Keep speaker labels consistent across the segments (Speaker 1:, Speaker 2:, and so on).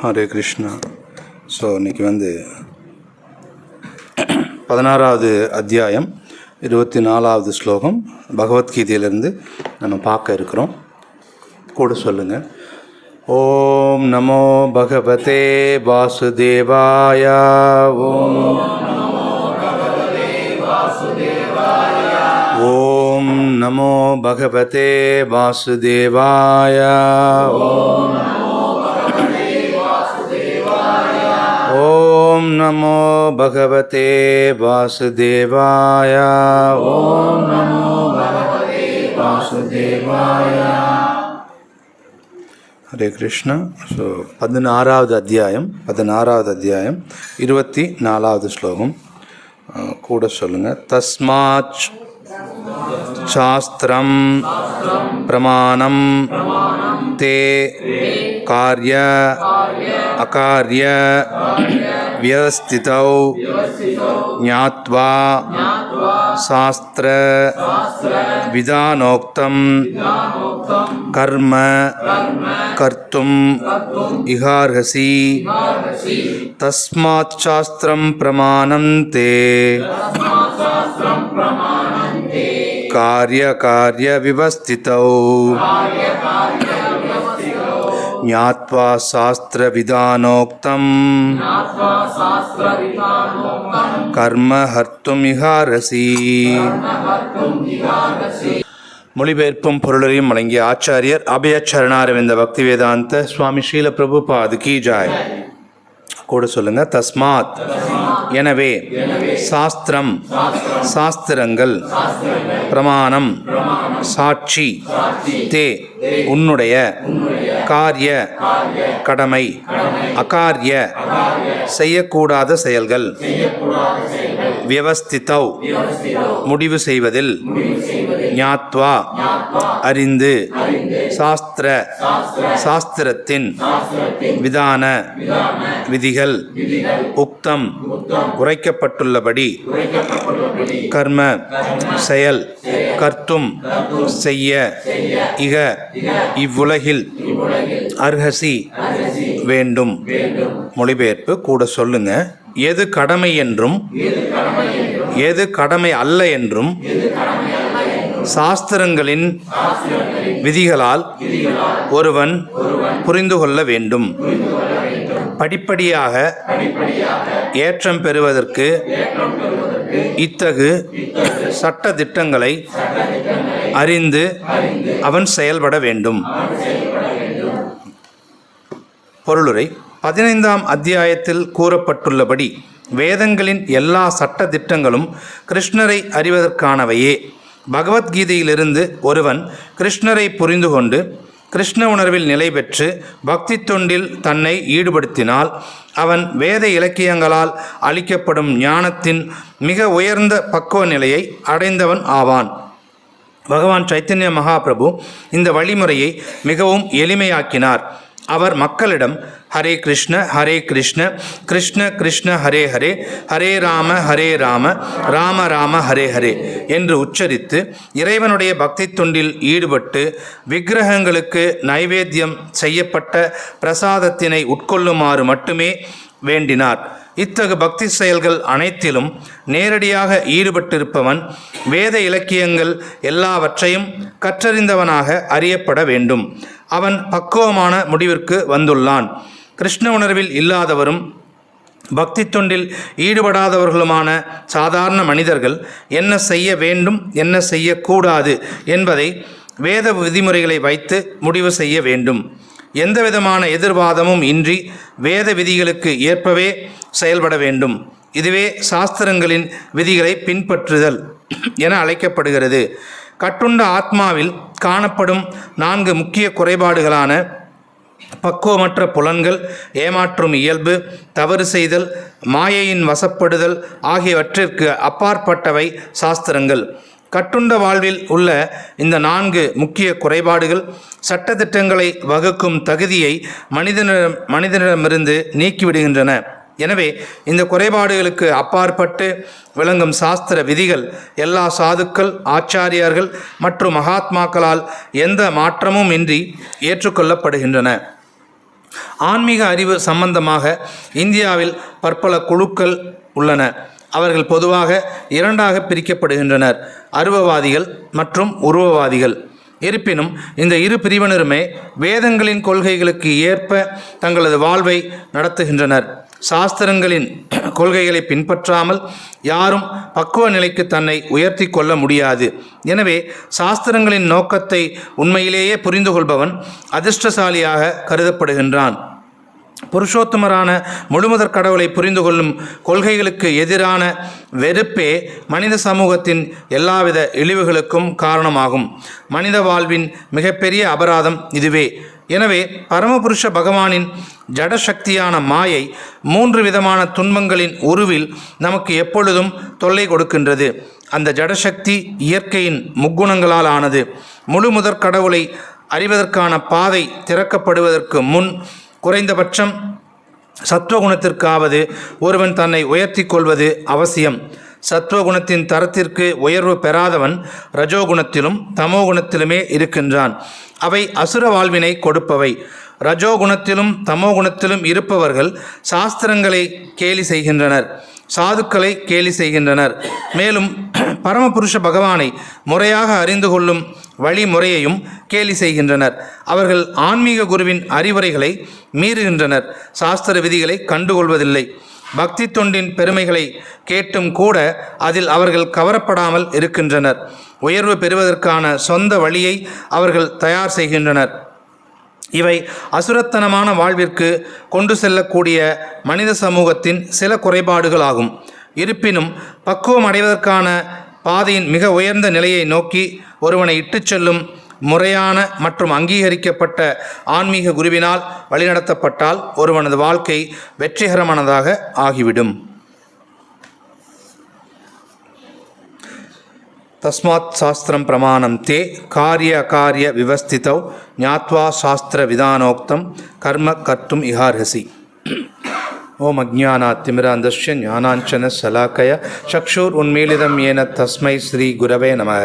Speaker 1: Hare Krishna. So இன்றைக்கி 16வது அத்தியாயம் 24வது ஸ்லோகம் பகவத்கீதையிலேருந்து நம்ம பார்க்க இருக்கிறோம். கூட சொல்லுங்கள். ஓம் நமோ பகவதே வாசுதேவாய. ஓம் நமோ பகவதே வாசுதேவாய. ஓம் நமோ பகவதே வாசுதேவாய. ஓம் நமோ பகவதே வாசுதேவாய. ஹரே கிருஷ்ணா. ஸோ 16வது அத்தியாயம் 24வது ஸ்லோகம் கூட சொல்லுங்கள். தஸ்மாத் சாஸ்திரம் பிரமாணம் தே கார்ய அகார்ய வியவஸ்திதௌ ஞாத்வா சாஸ்திர விதானோக்தம் கர்ம கர்த்தும் இஹார்ஹசி. தஸ்மாத் சாஸ்திரம் பிரமாணம் தே கார்ய கார்ய விவஸ்திதௌ ஞாத்வா சாஸ்திர விதானோக்தம் கர்ம ஹர்த்தும் இஹாரசி. மொழிபெயர்ப்பும் பொருளையும் வழங்கிய ஆச்சாரியர் அபயச்சரணாரவிந்த பக்தி வேதாந்த சுவாமி ஸ்ரீல பிரபுபாது கி ஜாய். கூட சொல்லுங்க. தஸ்மாத் எனவே, சாஸ்திரம் சாஸ்திரங்கள், பிரமாணம் சாட்சி, தே உன்னுடைய, காரிய கடமை, அகாரிய செய்யக்கூடாத செயல்கள், வியவஸ்திதௌ முடிவு செய்வதில், ஞாத்வா அறிந்து, சாஸ்திர சாஸ்திரத்தின், விதான விதிகள், உக்தம் உரைக்கப்பட்டுள்ளபடி, கர்ம செயல், கர்த்தும் செய்ய, இக இவ்வுலகில், அர்ஹசி வேண்டும். மொழிபெயர்ப்பு கூட சொல்லுங்க. எது கடமை என்றும் எது கடமை அல்ல என்றும் சாஸ்திரங்களின் விதிகளால் ஒருவன் புரிந்து கொள்ள வேண்டும். படிப்படியாக ஏற்றம் பெறுவதற்கு இத்தகு சட்ட திட்டங்களை அறிந்து அவன் செயல்பட வேண்டும். பொருளுரை. 15ஆம் அத்தியாயத்தில் கூறப்பட்டுள்ளபடி வேதங்களின் எல்லா சட்ட திட்டங்களும் கிருஷ்ணரை அறிவதற்கானவையே. பகவத்கீதையிலிருந்து ஒருவன் கிருஷ்ணரை புரிந்து கொண்டு கிருஷ்ண உணர்வில் நிலை பெற்று பக்தி தொண்டில் தன்னை ஈடுபடுத்தினால் அவன் வேத இலக்கியங்களால் அளிக்கப்படும் ஞானத்தின் மிக உயர்ந்த பக்குவ நிலையை அடைந்தவன் ஆவான். பகவான் சைத்தன்ய மகாபிரபு இந்த வழிமுறையை மிகவும் எளிமையாக்கினார். அவர் மக்களிடம் ஹரே கிருஷ்ண கிருஷ்ண கிருஷ்ண ஹரே ஹரே, ஹரே ராம ராம ராம ஹரே ஹரே என்று உச்சரித்து இறைவனுடைய பக்தி தொண்டில் ஈடுபட்டு விக்கிரகங்களுக்கு நைவேத்தியம் செய்யப்பட்ட பிரசாதத்தினை உட்கொள்ளுமாறு மட்டுமே வேண்டினார். இத்தகு பக்தி செயல்கள் அனைத்திலும் நேரடியாக ஈடுபட்டிருப்பவன் வேத இலக்கியங்கள் எல்லாவற்றையும் கற்றறிந்தவனாக அறியப்பட வேண்டும். அவன் பக்குவமான முடிவிற்கு வந்துள்ளான். கிருஷ்ண உணர்வில் இல்லாதவரும் பக்தி தொண்டில் ஈடுபடாதவர்களுமான சாதாரண மனிதர்கள் என்ன செய்ய வேண்டும், என்ன செய்யக்கூடாது என்பதை வேத விதிமுறைகளை வைத்து முடிவு செய்ய வேண்டும். எந்தவிதமான எதிர்வாதமும் இன்றி வேத விதிகளுக்கு ஏற்பவே செயல்பட வேண்டும். இதுவே சாஸ்திரங்களின் விதிகளை பின்பற்றுதல் என அழைக்கப்படுகிறது. கட்டுண்ட ஆத்மாவில் காணப்படும் 4 முக்கிய குறைபாடுகளான பக்குவமற்ற புலன்கள், ஏமாற்றும் இயல்பு, தவறு செய்தல், மாயையின் வசப்படுதல் ஆகியவற்றிற்கு அப்பாற்பட்டவை சாஸ்திரங்கள். கட்டுண்ட வாழ்வில் உள்ள இந்த 4 முக்கிய குறைபாடுகள் சட்டத்திட்டங்களை வகுக்கும் தகுதியை மனிதனிடமிருந்து நீக்கிவிடுகின்றன. எனவே இந்த குறைபாடுகளுக்கு அப்பாற்பட்டு விளங்கும் சாஸ்திர விதிகள் எல்லா சாதுக்கள், ஆச்சாரியார்கள் மற்றும் மகாத்மாக்களால் எந்த மாற்றமும் இன்றி ஏற்றுக்கொள்ளப்படுகின்றன. ஆன்மீக அறிவு சம்பந்தமாக இந்தியாவில் பற்பல குழுக்கள் உள்ளன. அவர்கள் பொதுவாக இரண்டாக பிரிக்கப்படுகின்றனர்: அருவவாதிகள் மற்றும் உருவவாதிகள். இருப்பினும் இந்த இரு பிரிவினருமே வேதங்களின் கொள்கைகளுக்கு ஏற்ப தங்களது வாழ்வை நடத்துகின்றனர். சாஸ்திரங்களின் கொள்கைகளை பின்பற்றாமல் யாரும் பக்குவ நிலைக்கு தன்னை உயர்த்தி கொள்ள முடியாது. எனவே சாஸ்திரங்களின் நோக்கத்தை உண்மையிலேயே புரிந்து கொள்பவன் அதிர்ஷ்டசாலியாக கருதப்படுகின்றான். புருஷோத்தமரான முழுமுதற் கடவுளை புரிந்து கொள்ளும் கொள்கைகளுக்கு எதிரான வெறுப்பே மனித சமூகத்தின் எல்லாவித இழிவுகளுக்கும் காரணமாகும். மனித வாழ்வின் மிகப்பெரிய அபராதம் இதுவே. எனவே பரமபுருஷ பகவானின் ஜடசக்தியான மாயை 3 விதமான துன்பங்களின் உருவில் நமக்கு எப்பொழுதும் தொல்லை கொடுக்கின்றது. அந்த ஜடசக்தி இயற்கையின் முக்குணங்களால் ஆனது. முழுமுதற் கடவுளை அறிவதற்கான பாதை திறக்கப்படுவதற்கு முன் குறைந்தபட்சம் சத்வகுணத்திற்காவது ஒருவன் தன்னை உயர்த்தி கொள்வது அவசியம். சத்வகுணத்தின் தரத்திற்கு உயர்வு பெறாதவன் ரஜோகுணத்திலும் தமோகுணத்திலுமே இருக்கின்றான். அவை அசுர வாழ்வினை கொடுப்பவை. ரஜோகுணத்திலும் தமோகுணத்திலும் இருப்பவர்கள் சாஸ்திரங்களை கேலி செய்கின்றனர், சாதுக்களை கேலி செய்கின்றனர். மேலும் பரமபுருஷ பகவானை முறையாக அறிந்து கொள்ளும் வழிமுறையையும் கேலி செய்கின்றனர். அவர்கள் ஆன்மீக குருவின் அறிவுரைகளை மீறுகின்றனர், சாஸ்திர விதிகளை கண்டுகொள்வதில்லை. பக்தி தொண்டின் பெருமைகளை கேட்டும் கூட அதில் அவர்கள் கவரப்படாமல் இருக்கின்றனர். உயர்வு பெறுவதற்கான சொந்த வழியை அவர்கள் தயார் செய்கின்றனர். இவை அசுரத்தனமான வாழ்விற்கு கொண்டு செல்லக்கூடிய மனித சமூகத்தின் சில குறைபாடுகளாகும். இருப்பினும் பக்குவம் அடைவதற்கான பாதையின் மிக உயர்ந்த நிலையை நோக்கி ஒருவனை இட்டுச் செல்லும் முறையான மற்றும் அங்கீகரிக்கப்பட்ட ஆன்மீக குருவினால் வழிநடத்தப்பட்டால் ஒருவனது வாழ்க்கை வெற்றிகரமானதாக ஆகிவிடும். தஸ்மாத் சாஸ்திரம் பிரமாணம் தே காரிய அகாரிய விவஸ்திதௌ ஞாத்வா சாஸ்திர விதானோக்தம் கர்ம கர்த்தும் இஹார்ஹசி. ஓம் அஜ்ஞானாத்திமிராந்தஸ்ய ஞானாஞ்சன சலாக்கய சக்ஷுர் உன்மீலிதம் ஏன தஸ்மை ஸ்ரீ குரவே நமः.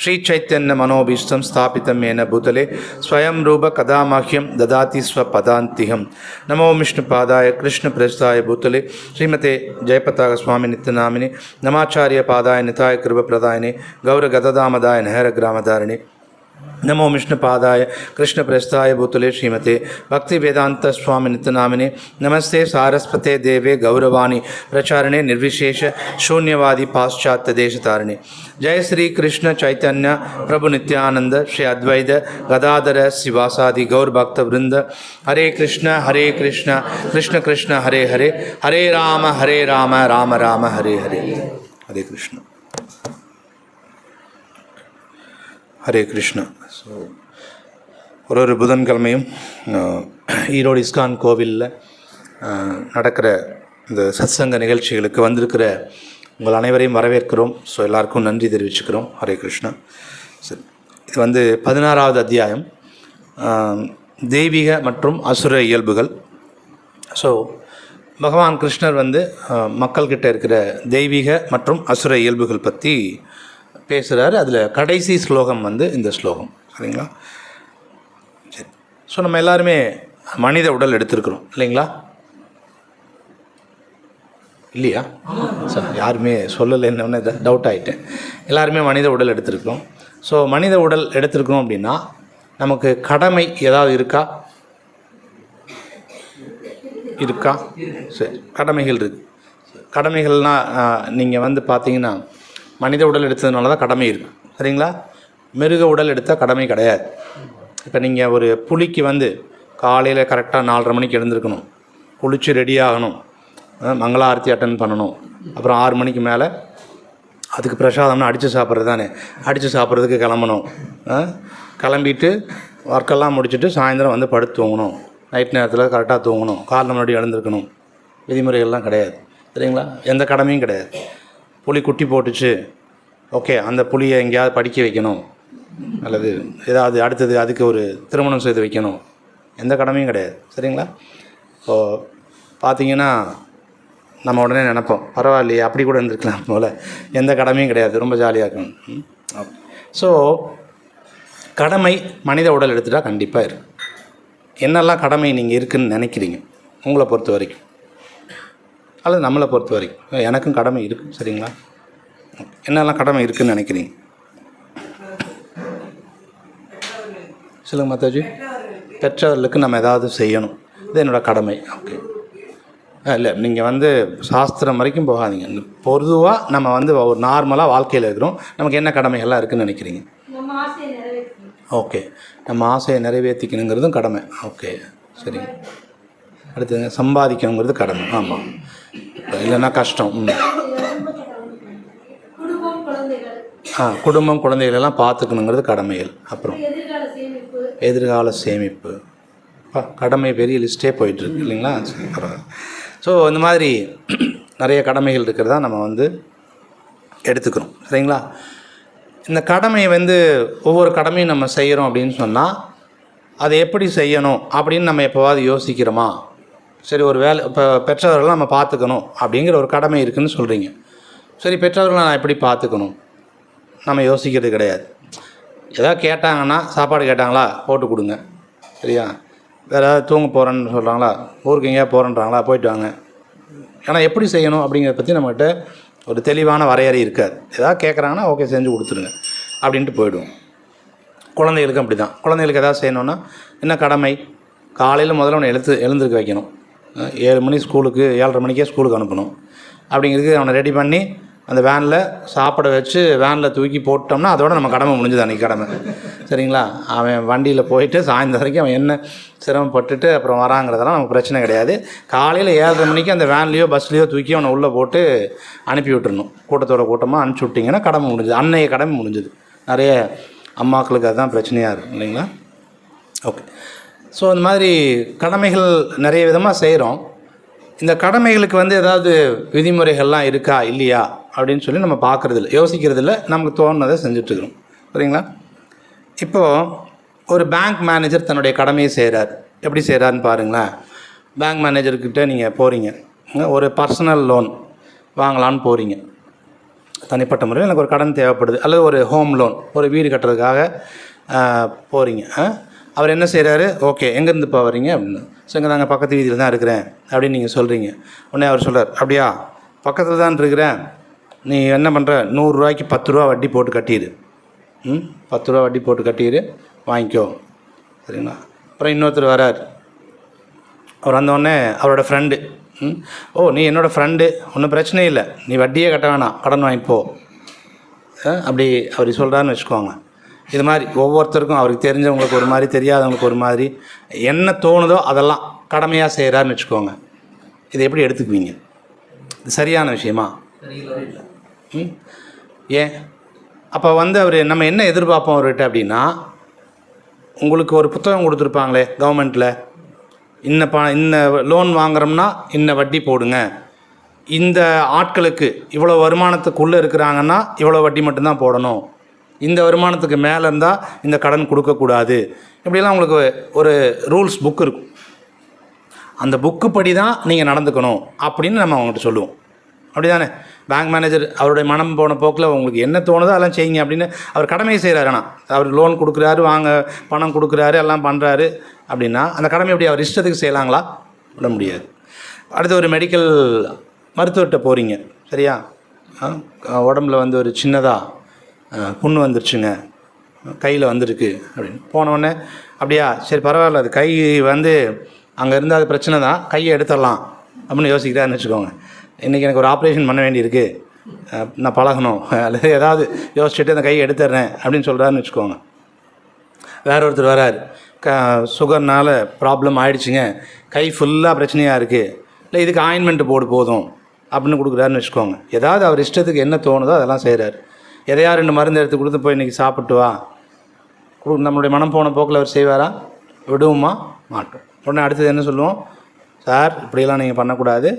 Speaker 1: ஸ்ரீ சைத்தன்ய மனோபீஷ்டம் ஸ்தாபிதம் ஏன பூதலே ஸ்வயம் ரூப கதாமஹ்யம் ததாதி ஸ்வபதாந்திகம். நமோ விஷ்ணு பாதாய கிருஷ்ண பிரஸ்தாய பூதலே ஸ்ரீமதே ஜெயபதாக சுவாமி நித்யநாமினி நமாச்சாரிய பாதாய நிதாய கிருப பிரதாயினே கௌர கததாமதாய நஹர கிராமதாரிணி. नमो विष्णुपादाय कृष्ण प्रस्थाय भूतले श्रीमते भक्ति वेदांत स्वामी नित्यनामिने नमस्ते सारस्वते देवे गौरवाणी प्रचारणे निर्विशेष शून्यवादी पाश्चात्य देश तारिणे. जय श्री कृष्ण चैतन्य प्रभु नित्यानंद श्री अद्वैत गदाधर शिवासादि गौर भक्त वृंद. हरे कृष्ण कृष्ण कृष्ण हरे हरे हरे राम राम राम हरे हरे. हरे कृष्ण ஹரே கிருஷ்ணா. ஸோ ஒரு புதன்கிழமையும் ஈரோடு இஸ்கான் கோவிலில் நடக்கிற இந்த சத்சங்க நிகழ்ச்சிகளுக்கு வந்திருக்கிற உங்கள் அனைவரையும் வரவேற்கிறோம். ஸோ எல்லாருக்கும் நன்றி தெரிவிச்சுக்கிறோம். ஹரே கிருஷ்ணா. சரி, இது 16வது அத்தியாயம், தெய்வீக மற்றும் அசுர இயல்புகள். ஸோ பகவான் கிருஷ்ணர் மக்கள்கிட்ட இருக்கிற தெய்வீக மற்றும் அசுர இயல்புகள் பற்றி பேசுகிறார். அதில் கடைசி ஸ்லோகம் இந்த ஸ்லோகம். சரிங்களா? சரி. ஸோ நம்ம எல்லாருமே மனித உடல் எடுத்திருக்கிறோம் இல்லைங்களா? இல்லையா? சார் யாருமே சொல்லலைன்னு டவுட் ஆகிட்டேன். எல்லாருமே மனித உடல் எடுத்திருக்கிறோம். ஸோ மனித உடல் எடுத்திருக்கிறோம் அப்படின்னா நமக்கு கடமை ஏதாவது இருக்கா? சரி, கடமைகள் இருக்குது. கடமைகள்னால் நீங்கள் பார்த்தீங்கன்னா மனித உடல் எடுத்ததுனால தான் கடமை இருக்குது. சரிங்களா? மிருக உடல் எடுத்தால் கடமை கிடையாது. இப்போ நீங்கள் ஒரு புலிக்கு காலையில் கரெக்டாக 4:30 மணிக்கு எழுந்திருக்கணும், குளித்து ரெடி ஆகணும், மங்களாரத்தி அட்டன் பண்ணணும், அப்புறம் 6 மணிக்கு மேலே அதுக்கு பிரசாதம்னா அடித்து சாப்பிட்றது தானே, அடித்து சாப்பிட்றதுக்கு கிளம்பணும். கிளம்பிட்டு ஒர்க்கெல்லாம் முடிச்சுட்டு சாயந்தரம் படுத்து தூங்கணும், நைட் நேரத்தில் கரெக்டாக தூங்கணும், காலைல முன்னாடி எழுந்திருக்கணும். விதிமுறைகள்லாம் கிடையாது. சரிங்களா? எந்த கடமையும் கிடையாது. புலி குட்டி போட்டுச்சு, ஓகே, அந்த புலியை எங்கேயாவது படிக்க வைக்கணும் அல்லது ஏதாவது அடுத்தது அதுக்கு ஒரு திருமணம் செய்து வைக்கணும், எந்த கடமையும் கிடையாது. சரிங்களா? ஸோ பார்த்திங்கன்னா நம்ம உடனே நினைப்போம், பரவாயில்லையே அப்படி கூட இருந்திருக்கலாம் போல், எந்த கடமையும் கிடையாது, ரொம்ப ஜாலியாக இருக்கணும். ஸோ கடமை மனித உடல் எடுத்துட்டால் கண்டிப்பாக இருக்குது. என்னெல்லாம் கடமை நீங்கள் இருக்குதுன்னு நினைக்கிறீங்க உங்களை பொறுத்த வரைக்கும், அல்லது நம்மளை பொறுத்த வரைக்கும்? எனக்கும் கடமை இருக்குது, சரிங்களா? என்னெல்லாம் கடமை இருக்குதுன்னு நினைக்கிறீங்க? சொல்லுங்கள் மாதாஜி. பெற்றவர்களுக்கு நம்ம ஏதாவது செய்யணும், இது என்னோடய கடமை. ஓகே, இல்லை நீங்கள் சாஸ்திரம் வரைக்கும் போகாதீங்க. பொதுவாக நம்ம ஒரு நார்மலாக வாழ்க்கையில் இருக்கிறோம், நமக்கு என்ன கடமைகள்லாம் இருக்குதுன்னு நினைக்கிறீங்க? ஓகே, நம்ம ஆசையை நிறைவேற்றிக்கணுங்கிறதும் கடமை. ஓகே, சரி. அடுத்தது சம்பாதிக்கணுங்கிறது கடமை. ஆமாம், இல்லைன்னா கஷ்டம். குடும்பம் குழந்தைகளெல்லாம் பார்த்துக்கணுங்கிறது கடமைகள். அப்புறம் எதிர்கால சேமிப்பு. கடமை பெரிய லிஸ்ட்டே போயிட்டுருக்கு இல்லைங்களா? ஸோ இந்த மாதிரி நிறைய கடமைகள் இருக்கிறதா நம்ம எடுத்துக்கிறோம், சரிங்களா? இந்த கடமையை ஒவ்வொரு கடமையும் நம்ம செய்கிறோம் அப்படின்னு சொன்னால் அதை எப்படி செய்யணும் அப்படின்னு நம்ம எப்போவாது யோசிக்கிறோமா? சரி, ஒரு வேலை இப்போ பெற்றவர்களை நம்ம பார்த்துக்கணும் அப்படிங்கிற ஒரு கடமை இருக்குதுன்னு சொல்கிறீங்க. சரி, பெற்றவர்களை நான் எப்படி பார்த்துக்கணும் நம்ம யோசிக்கிறது கிடையாது. ஏதாவது கேட்டாங்கன்னா, சாப்பாடு கேட்டாங்களா போட்டு கொடுங்க, சரியா? வேறு ஏதாவது தூங்க போகிறேன்னு சொல்கிறாங்களா, ஊருக்கு எங்கேயா போகிறேன்றாங்களா, போயிட்டு வாங்க. ஏன்னா எப்படி செய்யணும் அப்படிங்கிறத பற்றி நம்மகிட்ட ஒரு தெளிவான வரையறை இருக்காது. ஏதாவது கேட்குறாங்கன்னா ஓகே செஞ்சு கொடுத்துருங்க அப்படின்ட்டு போயிடுவோம். குழந்தைகளுக்கும் அப்படி தான். குழந்தைகளுக்கு எதாவது செய்யணுன்னா என்ன கடமை? காலையில் முதல்ல அவனை எழுந்திருக்க வைக்கணும். 7 மணி ஸ்கூலுக்கு, 7:30 மணிக்கே ஸ்கூலுக்கு அனுப்பணும். அப்படிங்கிறதுக்கு அவனை ரெடி பண்ணி அந்த வேனில் சாப்பிட வச்சு வேனில் தூக்கி போட்டோம்னா அதோட நம்ம கடமை முடிஞ்சுது, அன்றைக்கி கடமை, சரிங்களா? அவன் வண்டியில் போயிட்டு சாயந்தரம் வரைக்கும் அவன் என்ன சிரமப்பட்டுட்டு அப்புறம் வராங்கிறதெல்லாம் நமக்கு பிரச்சனை கிடையாது. காலையில் 7:30 மணிக்கு அந்த வேன்லேயோ பஸ்லேயோ தூக்கி அவனை உள்ளே போட்டு அனுப்பி விட்டுறணும். கூட்டத்தோட கூட்டமாக அனுப்பிச்சி விட்டிங்கன்னா கடமை முடிஞ்சுது, அன்னைய கடமை முடிஞ்சுது. நிறைய அம்மாக்களுக்கு அதுதான் பிரச்சனையாக இருக்கும் இல்லைங்களா? ஓகே, ஸோ இந்த மாதிரி கடமைகள் நிறைய விதமாக செய்கிறோம். இந்த கடமைகளுக்கு ஏதாவது விதிமுறைகள்லாம் இருக்கா இல்லையா அப்படின்னு சொல்லி நம்ம பார்க்குறதில்ல, யோசிக்கிறதில்ல, நமக்கு தோணுனதை செஞ்சிட்ருக்குறோம், சரிங்களா? இப்போது ஒரு பேங்க் மேனேஜர் தன்னுடைய கடமையை செய்கிறார். எப்படி செய்கிறாருன்னு பாருங்களேன். பேங்க் மேனேஜர்கிட்ட நீங்கள் போகிறீங்க, ஒரு பர்சனல் லோன் வாங்கலான்னு போகிறீங்க. தனிப்பட்ட முறையில் எனக்கு ஒரு கடன் தேவைப்படுது, அல்லது ஒரு ஹோம் லோன், ஒரு வீடு கட்டுறதுக்காக போகிறீங்க. அவர் என்ன செய்கிறாரு, ஓகே எங்கேருந்து இப்போ வரீங்க அப்படின்னு. ஸோ இங்கே நாங்கள் பக்கத்து வீதியில் தான் இருக்கிறேன் அப்படின்னு நீங்கள் சொல்கிறீங்க. உடனே அவர் சொல்கிறார், அப்படியா பக்கத்தில் தான் இருக்கிறேன், நீ என்ன பண்ணுற, 100 ரூபாய்க்கு 10 ரூபா வட்டி போட்டு கட்டிடு. 10 ரூபா வட்டி போட்டு கட்டிடு, வாங்கிக்கோ, சரிங்களா? அப்புறம் இன்னொருத்தர் வரார். அவர் வந்தோடனே அவரோட ஃப்ரெண்டு, ஓ நீ என்னோடய ஃப்ரெண்டு, ஒன்றும் பிரச்சனை இல்லை, நீ வட்டியே கட்ட வேணாம், கடன் வாங்கிட்டு போ, அப்படி அவர் சொல்கிறாருன்னு வச்சுக்கோங்க. இது மாதிரி ஒவ்வொருத்தருக்கும் அவருக்கு தெரிஞ்சவங்களுக்கு ஒரு மாதிரி, தெரியாதவங்களுக்கு ஒரு மாதிரி, என்ன தோணுதோ அதெல்லாம் கடமையாக செய்கிறாருன்னு வச்சுக்கோங்க. இதை எப்படி எடுத்துக்குவீங்க? இது சரியான விஷயமா? ஏன்? அப்போ அவர் நம்ம என்ன எதிர்பார்ப்போம் அவர்கிட்ட அப்படின்னா, உங்களுக்கு ஒரு புத்தகம் கொடுத்துருப்பாங்களே கவர்மெண்ட்டில், இன்ன லோன் வாங்குகிறோம்னா இன்ன வட்டி போடுங்க, இந்த ஆட்களுக்கு இவ்வளோ வருமானத்துக்குள்ளே இருக்கிறாங்கன்னா இவ்வளோ வட்டி மட்டும்தான் போடணும், இந்த வருமானத்துக்கு மேலே இருந்தால் இந்த கடன் கொடுக்கக்கூடாது, இப்படிலாம் உங்களுக்கு ஒரு ரூல்ஸ் புக் இருக்கும். அந்த புக்கு படி தான் நீங்கள் நடந்துக்கணும் அப்படின்னு நம்ம அவங்ககிட்ட சொல்லுவோம், அப்படி தானே? பேங்க் மேனேஜர் அவருடைய மனம் போன போக்கில் உங்களுக்கு என்ன தோணுதோ அதெல்லாம் செய்யுங்க அப்படின்னு அவர் கடமையை செய்கிறாரு. ஆனால் அவர் லோன் கொடுக்குறாரு, வாங்க பணம் கொடுக்குறாரு, எல்லாம் பண்ணுறாரு அப்படின்னா அந்த கடமை எப்படி அவர் இஷ்டத்துக்கு செய்யலாங்களா? விட முடியாது. அடுத்து ஒரு மெடிக்கல் மருத்துவர்கிட்ட போகிறீங்க, சரியா? உடம்புல ஒரு சின்னதாக புண்ணு வந்துருச்சுங்க, கையில் வந்துருக்கு அப்படின்னு போனோடனே, அப்படியா சரி பரவாயில்ல, அது கை அங்கே இருந்தால் அது பிரச்சனை தான், கையை எடுத்துடலாம் அப்படின்னு யோசிக்கிறாருன்னு வச்சுக்கோங்க. இன்றைக்கி எனக்கு ஒரு ஆப்ரேஷன் பண்ண வேண்டியிருக்கு, நான் பழகணும், அல்லது ஏதாவது யோசிச்சுட்டு அந்த கையை எடுத்துடுறேன் அப்படின்னு சொல்கிறாருன்னு வச்சுக்கோங்க. வேற ஒருத்தர் வரார், சுகர்னால் ப்ராப்ளம் ஆகிடுச்சிங்க, கை ஃபுல்லாக பிரச்சனையாக இருக்குது, இல்லை இதுக்கு ஆயின்மெண்ட்டு போடு போதும் அப்படின்னு கொடுக்குறாருன்னு வச்சுக்கோங்க. ஏதாவது அவர் இஷ்டத்துக்கு என்ன தோணுதோ அதெல்லாம் செய்கிறார். எதையா 2 மருந்து எடுத்து கொடுத்து போய் இன்றைக்கி சாப்பிட்டு வா, நம்மளுடைய மனம் போன போக்கில் அவர் செய்வாரா? விடுவோமா? மாட்டோம். உடனே அடுத்தது என்ன சொல்லுவோம், சார் இப்படியெல்லாம் நீங்கள் பண்ணக்கூடாது,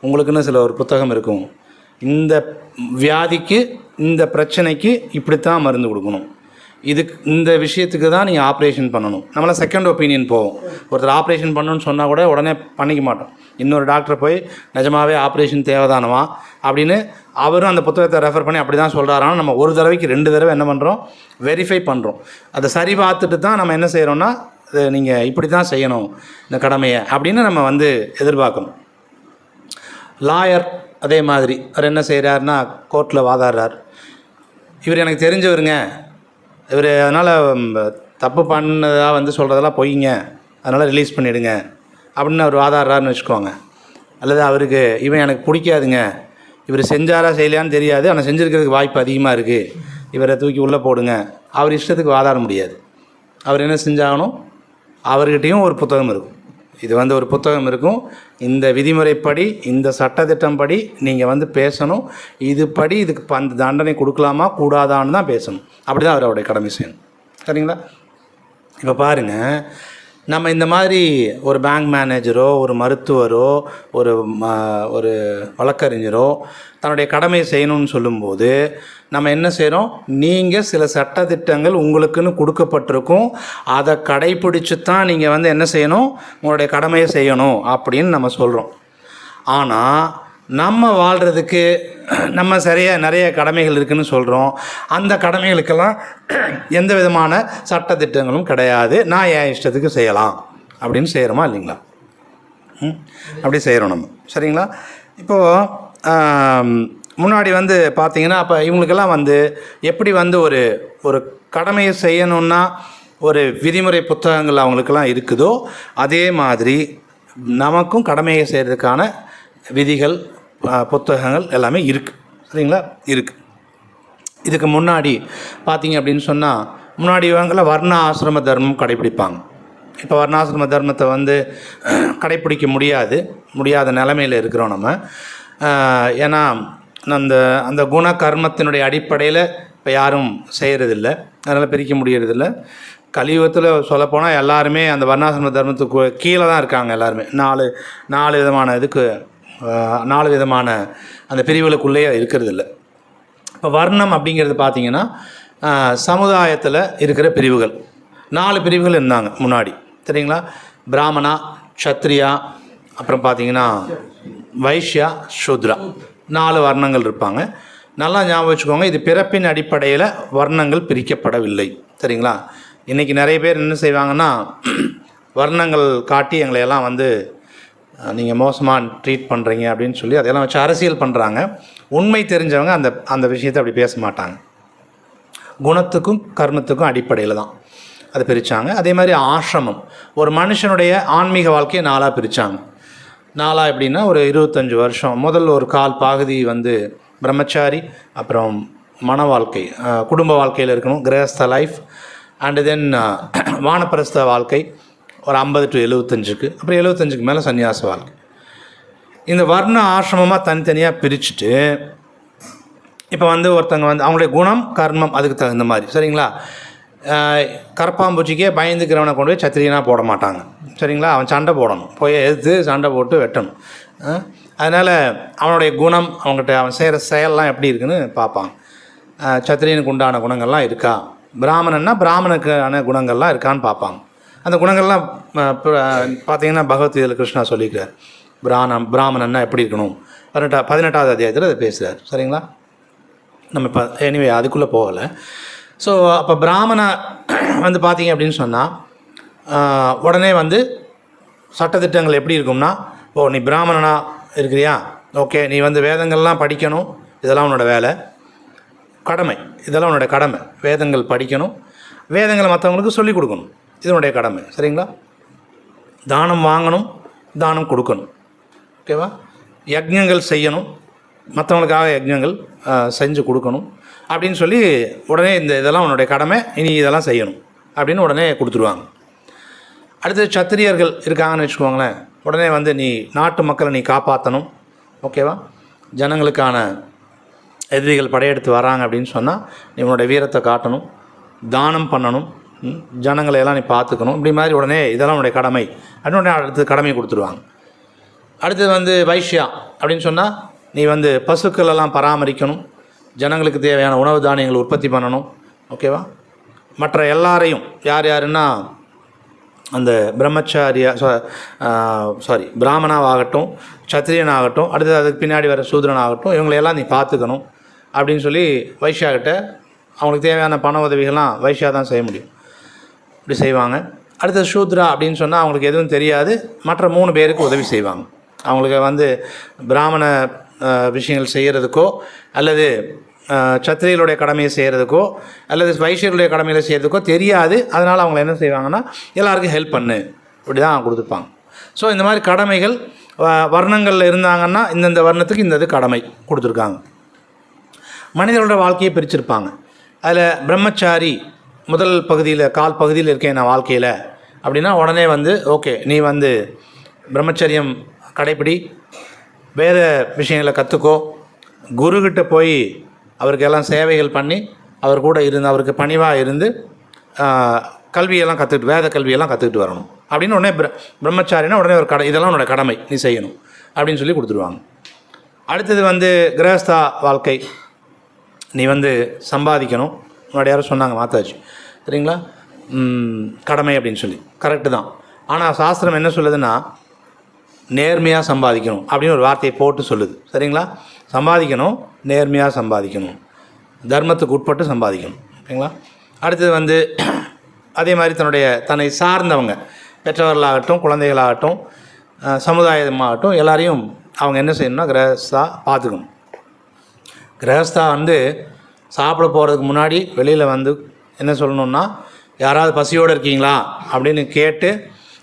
Speaker 1: உங்களுக்குன்னு சில ஒரு புத்தகம் இருக்கும், இந்த வியாதிக்கு இந்த பிரச்சனைக்கு இப்படித்தான் மருந்து கொடுக்கணும், இதுக்கு இந்த விஷயத்துக்கு தான் நீங்கள் ஆப்ரேஷன் பண்ணணும். நம்மளாம் செகண்ட் ஒப்பீனியன் போவோம். ஒருத்தர் ஆப்ரேஷன் பண்ணணும்னு சொன்னால் கூட உடனே பண்ணிக்க மாட்டோம். இன்னொரு டாக்டரை போய் நிஜமாகவே ஆப்ரேஷன் தேவைதானவா அப்படின்னு அவரும் அந்த புத்தகத்தை ரெஃபர் பண்ணி அப்படி தான் சொல்கிறாரான்னு நம்ம ஒரு தடவைக்கு 2 தடவை என்ன பண்ணுறோம், வெரிஃபை பண்ணுறோம். அதை சரி பார்த்துட்டு தான் நம்ம என்ன செய்கிறோன்னா இது நீங்கள் இப்படி தான் செய்யணும் இந்த கடமையை அப்படின்னு நம்ம வந்து எதிர்பார்க்கணும். லாயர் அதே மாதிரி அவர் என்ன செய்கிறாருன்னா கோர்ட்டில் வாதாடுறார். இவர் எனக்கு தெரிஞ்சவருங்க, இவர் அதனால் தப்பு பண்ணதாக வந்து சொல்கிறதெல்லாம் பொய்ங்க, அதனால் ரிலீஸ் பண்ணிவிடுங்க அப்படின்னு அவர் வாதாடுறாருன்னு வச்சுக்கோங்க. அல்லது அவருக்கு இவன் எனக்கு பிடிக்காதுங்க, இவர் செஞ்சாரா செய்யலையான்னு தெரியாது, ஆனால் செஞ்சுருக்கிறதுக்கு வாய்ப்பு அதிகமாக இருக்குது, இவரை தூக்கி உள்ளே போடுங்க, அவர் இஷ்டத்துக்கு வாதாட முடியாது. அவர் என்ன செஞ்சாகணும், அவர்கிட்டையும் ஒரு புத்தகம் இருக்கும், இது வந்து ஒரு புத்தகம் இருக்கும், இந்த விதிமுறைப்படி இந்த சட்டத்திட்டம் படி நீங்கள் வந்து பேசணும், இதுபடி இதுக்கு அந்த தண்டனை கொடுக்கலாமா கூடாதான்னு தான் பேசணும். அப்படி தான் அவருடைய கடமை செய்யணும். சரிங்களா? இப்போ பாருங்கள், நம்ம இந்த மாதிரி ஒரு பேங்க் மேனேஜரோ ஒரு மருத்துவரோ ஒரு வழக்கறிஞரோ தன்னுடைய கடமையை செய்யணும்னு சொல்லும்போது நம்ம என்ன செய்கிறோம், நீங்கள் சில சட்டத்திட்டங்கள் உங்களுக்குன்னு கொடுக்கப்பட்டிருக்கும், அதை கடைப்பிடிச்சு தான் நீங்கள் வந்து என்ன செய்யணும், உங்களுடைய கடமையை செய்யணும் அப்படின்னு நம்ம சொல்கிறோம். ஆனால் நம்ம வாழ்கிறதுக்கு நம்ம சரியாக நிறைய கடமைகள் இருக்குதுன்னு சொல்கிறோம். அந்த கடமைகளுக்கெல்லாம் எந்த விதமான சட்டத்திட்டங்களும் கிடையாது, நான் என் இஷ்டத்துக்கு செய்யலாம் அப்படின்னு செய்கிறோமா இல்லைங்களா? அப்படி செய்கிறோம் நம்ம. சரிங்களா? இப்போது முன்னாடி வந்து பார்த்திங்கன்னா அப்போ இவங்களுக்கெல்லாம் வந்து எப்படி வந்து ஒரு கடமையை செய்யணுன்னா ஒரு விதிமுறை புத்தகங்கள் அவங்களுக்கெல்லாம் இருக்குதோ அதே மாதிரி நமக்கும் கடமையை செய்கிறதுக்கான விதிகள் புத்தகங்கள் எல்லாமே இருக்குது. சரிங்களா? இருக்குது. இதுக்கு முன்னாடி பார்த்திங்க அப்படின்னு சொன்னால் முன்னாடி இவங்கள வர்ண ஆசிரம தர்மம் கடைப்பிடிப்பாங்க. இப்போ வர்ணாசிரம தர்மத்தை வந்து கடைப்பிடிக்க முடியாத நிலைமையில் இருக்கிறோம் நம்ம. ஏன்னா அந்த குண கர்மத்தினுடைய அடிப்படையில் இப்போ யாரும் செய்கிறதில்ல, அதனால் பிரிக்க முடியறதில்ல. கலியுகத்தில் சொல்லப்போனால் எல்லாருமே அந்த வர்ணாசிரம தர்மத்துக்கு கீழே தான் இருக்காங்க. எல்லாருமே நாலு விதமான இதுக்கு 4 விதமான அந்த பிரிவுகளுக்குள்ளேயே இருக்கிறதில்ல. இப்போ வர்ணம் அப்படிங்கிறது பார்த்திங்கன்னா சமுதாயத்தில் இருக்கிற பிரிவுகள் 4 பிரிவுகள் இருந்தாங்க முன்னாடி. சரிங்களா? பிராமணா, க்ஷத்ரியா, அப்புறம் பார்த்திங்கன்னா வைஷ்யா, சூத்ரா, 4 வர்ணங்கள் இருப்பாங்க. நல்லா ஞாபகம் வச்சுக்கோங்க, இது பிறப்பின் அடிப்படையில் வர்ணங்கள் பிரிக்கப்படவில்லை. சரிங்களா? இன்றைக்கி நிறைய பேர் என்ன செய்வாங்கன்னா வர்ணங்கள் காட்டி எங்களையெல்லாம் வந்து நீங்கள் மோசமாக ட்ரீட் பண்ணுறீங்க அப்படின்னு சொல்லி அதையெல்லாம் வச்சு அரசியல் பண்ணுறாங்க. உண்மை தெரிஞ்சவங்க அந்த விஷயத்தை அப்படி பேச மாட்டாங்க. குணத்துக்கும் கர்மத்துக்கும் அடிப்படையில் தான் அதை பிரித்தாங்க. அதே மாதிரி ஆசிரமம், ஒரு மனுஷனுடைய ஆன்மீக வாழ்க்கையை 4ஆக பிரித்தாங்க. 4ஆக எப்படின்னா ஒரு 25 வருஷம் முதல் ஒரு கால் பகுதி வந்து பிரம்மச்சாரி, அப்புறம் மன வாழ்க்கை குடும்ப வாழ்க்கையில் இருக்கணும், கிரகஸ்த லைஃப், அண்டு தென் வானப்பிரஸ்த வாழ்க்கை ஒரு 50 to 75க்கு, அப்புறம் 75க்கு மேலே சன்னியாச வாழ்க்கை. இந்த வர்ண ஆசிரமமாக தனித்தனியாக பிரிச்சுட்டு இப்போ வந்து ஒருத்தங்க வந்து அவங்களுடைய குணம் கர்மம் அதுக்கு தகுந்த மாதிரி. சரிங்களா? கரப்பாம்பூச்சிக்கே பயந்துக்கிறவனை கொண்டு போய் சத்திரியனாக போட மாட்டாங்க. சரிங்களா? அவன் சண்டை போடணும், போய் எதிர்த்து சண்டை போட்டு வெட்டணும். அதனால் அவனுடைய குணம் அவங்ககிட்ட அவன் செய்கிற செயல்லாம் எப்படி இருக்குன்னு பார்ப்பாங்க. சத்திரியனுக்கு உண்டான குணங்கள்லாம் இருக்கா, பிராமணன்னா பிராமணனுக்கான குணங்கள்லாம் இருக்கான்னு பார்ப்பாங்க. அந்த குணங்கள்லாம் பார்த்திங்கன்னா பகவத்கீதையில் கிருஷ்ணா சொல்லிக்கிறார். பிராமணன்னா எப்படி இருக்கணும் 18வது அத்தியாயத்தில் அதை பேசுகிறார். சரிங்களா? நம்ம இப்போ எனிவே அதுக்குள்ளே போகலை. ஸோ அப்போ பிராமண வந்து பார்த்திங்க அப்படின்னு சொன்னால் உடனே வந்து சட்டத்திட்டங்கள் எப்படி இருக்கும்னா, நீ பிராமணனாக இருக்கிறியா, ஓகே, நீ வந்து வேதங்கள்லாம் படிக்கணும், இதெல்லாம் உன்னோட வேலை, கடமை, இதெல்லாம் உன்னோட கடமை. வேதங்கள் படிக்கணும், வேதங்களை மற்றவங்களுக்கு சொல்லிக் கொடுக்கணும், இதனுடைய கடமை. சரிங்களா? தானம் வாங்கணும், தானம் கொடுக்கணும், ஓகேவா? யஜ்ஞங்கள் செய்யணும், மற்றவங்களுக்காக யஜ்ஞங்கள் செஞ்சு கொடுக்கணும் அப்படின்னு சொல்லி உடனே இதெல்லாம் உன்னுடைய கடமை, இனி இதெல்லாம் செய்யணும் அப்படின்னு உடனே கொடுத்துருவாங்க. அடுத்தது சத்திரியர்கள் இருக்காங்கன்னு வச்சுக்கோங்களேன், உடனே வந்து நீ நாட்டு மக்களை நீ காப்பாற்றணும், ஓகேவா? ஜனங்களுக்கான எதிரிகள் படையெடுத்து வராங்க அப்படின்னு சொன்னால் நீ உன்னோட வீரத்தை காட்டணும், தானம் பண்ணணும், ஜனங்களையெல்லாம் நீ பார்த்துக்கணும், இப்படி மாதிரி உடனே இதெல்லாம் உன்னுடைய கடமை அப்படின்னு உடனே அடுத்து கடமையை கொடுத்துருவாங்க. அடுத்தது வந்து வைஷ்யா அப்படின்னு சொன்னால் நீ வந்து பசுக்களெல்லாம் பராமரிக்கணும், ஜனங்களுக்கு தேவையான உணவு தானியங்கள் உற்பத்தி பண்ணணும், ஓகேவா? மற்ற எல்லாரையும் யாருன்னா அந்த பிராமணாவாகட்டும், சத்திரியனாகட்டும், அடுத்தது அதுக்கு பின்னாடி வர சூத்ரனாகட்டும், இவங்களையெல்லாம் நீ பார்த்துக்கணும் அப்படின்னு சொல்லி வைஷ்யாக்கிட்ட அவங்களுக்கு தேவையான பண உதவிகள்லாம் வைஷ்யா தான் செய்ய முடியும். இப்படி செய்வாங்க. அடுத்தது சூத்ரா அப்படின்னு சொன்னால் அவங்களுக்கு எதுவும் தெரியாது, மற்ற 3 பேருக்கு உதவி செய்வாங்க. அவங்களுக்கு வந்து பிராமண விஷயங்கள் செய்கிறதுக்கோ அல்லது சத்திரியர்களுடைய கடமையை செய்கிறதுக்கோ அல்லது வைசியர்களுடைய கடமையில் செய்கிறதுக்கோ தெரியாது. அதனால் அவங்க என்ன செய்வாங்கன்னா எல்லாருக்கும் ஹெல்ப் பண்ணு இப்படி தான் கொடுத்துருப்பாங்க. ஸோ இந்த மாதிரி கடமைகள் வர்ணங்களில் இருந்தாங்கன்னா இந்தந்த வர்ணத்துக்கு இந்த இது கடமை கொடுத்துருக்காங்க. மனிதர்களோட வாழ்க்கையை பிரிச்சிருப்பாங்க. அதில் பிரம்மச்சாரி முதல் பகுதியில் கால் பகுதியில் இருக்கேன் நான் வாழ்க்கையில் அப்படின்னா உடனே வந்து ஓகே நீ வந்து பிரம்மச்சரியம் கடைப்பிடி, வேத விஷயங்களை கற்றுக்கோ, குருக்கிட்ட போய் அவருக்கு எல்லாம் சேவைகள் பண்ணி அவர் கூட இருந்து அவருக்கு பணிவாக இருந்து கல்வியெல்லாம் கற்றுக்கிட்டு வேத கல்வியெல்லாம் கற்றுக்கிட்டு வரணும் அப்படின்னு உடனே பிரம்மச்சாரினா உடனே ஒரு இதெல்லாம் உன்னோட கடமை நீ செய்யணும் அப்படின்னு சொல்லி கொடுத்துருவாங்க. அடுத்தது வந்து கிரகஸ்தா வாழ்க்கை, நீ வந்து சம்பாதிக்கணும். முன்னாடி யாரும் சொன்னாங்க மாதாஜி சரிங்களா, கடமை அப்படின்னு சொல்லி கரெக்டு தான். ஆனால் சாஸ்திரம் என்ன சொல்லுதுன்னா நேர்மையாக சம்பாதிக்கணும் அப்படின்னு ஒரு வார்த்தையை போட்டு சொல்லுது சரிங்களா. சம்பாதிக்கணும், நேர்மையாக சம்பாதிக்கணும், தர்மத்துக்கு உட்பட்டு சம்பாதிக்கணும் ஓகேங்களா. அடுத்தது வந்து அதே மாதிரி தன்னை சார்ந்தவங்க பெற்றவர்களாகட்டும் குழந்தைகளாகட்டும் சமுதாயமாகட்டும் எல்லாரையும் அவங்க என்ன செய்யணும்னா கிரகஸ்தா பார்த்துக்கணும். கிரகஸ்தா வந்து சாப்பிட போகிறதுக்கு முன்னாடி வெளியில் வந்து என்ன சொல்லணுன்னா யாராவது பசியோடு இருக்கீங்களா அப்படின்னு கேட்டு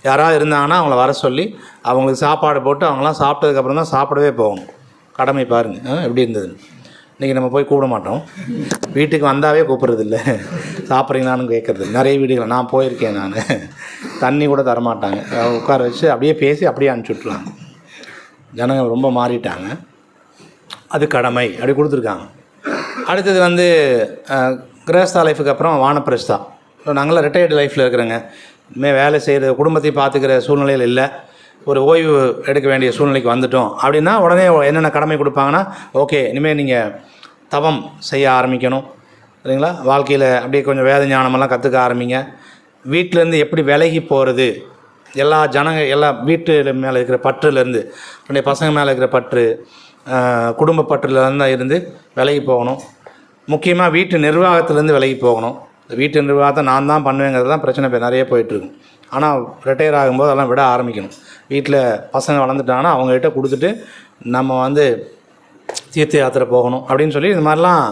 Speaker 1: யாராவது இருந்தாங்கன்னா அவங்கள வர சொல்லி அவங்களுக்கு சாப்பாடு போட்டு அவங்களாம் சாப்பிட்டதுக்கப்புறம் தான் சாப்பிடவே போகணும். கடமை பாருங்கள் எப்படி இருந்ததுன்னு. இன்றைக்கி நம்ம போய் கூப்பிட மாட்டோம், வீட்டுக்கு வந்தாவே கூப்பிட்றதில்ல, சாப்பிட்றீங்களான்னு கேட்குறது. நிறைய வீடுகள் நான் போயிருக்கேன், நான் தண்ணி கூட தரமாட்டாங்க, உட்கார வச்சு அப்படியே பேசி அப்படியே அனுப்பிச்சி விட்ருவாங்க. ஜனங்கள் ரொம்ப மாறிட்டாங்க. அது கடமை அப்படி கொடுத்துருக்காங்க. அடுத்தது வந்து கிரகஸ்தா லைஃபுக்கு அப்புறம் வானப்பிரஸ்தா. ஸோ நாங்களாம் ரிட்டையர்டு லைஃப்பில் இருக்கிறோங்க, இனிமேல் வேலை செய்கிறது குடும்பத்தை பார்த்துக்கிற சூழ்நிலையில் இல்லை, ஒரு ஓய்வு எடுக்க வேண்டிய சூழ்நிலைக்கு வந்துட்டோம் அப்படின்னா உடனே என்னென்ன கடமை கொடுப்பாங்கன்னா ஓகே இனிமேல் நீங்கள் தவம் செய்ய ஆரம்பிக்கணும் சரிங்களா. வாழ்க்கையில் அப்படியே கொஞ்சம் வேத ஞானமெல்லாம் கற்றுக்க ஆரம்பிங்க. வீட்டிலேருந்து எப்படி விலகி போகிறது, எல்லா வீட்டு மேலே இருக்கிற பற்றுலேருந்து என்னுடைய பசங்க மேலே இருக்கிற பற்று குடும்ப பற்றுலேருந்து இருந்து விலகி போகணும். முக்கியமாக வீட்டு நிர்வாகத்துலேருந்து விலகி போகணும். வீட்டு நிர்வாகத்தை நான் தான் பண்ணுவேங்கிறது தான் பிரச்சனை நிறைய போயிட்டுருக்கும். ஆனால் ரிட்டையர் ஆகும்போது அதெல்லாம் விட ஆரம்பிக்கணும். வீட்டில் பசங்க வளர்ந்துட்டாங்கன்னா அவங்ககிட்ட கொடுத்துட்டு நம்ம வந்து தீர்த்த யாத்திரை போகணும் அப்படின்னு சொல்லி இந்த மாதிரிலாம்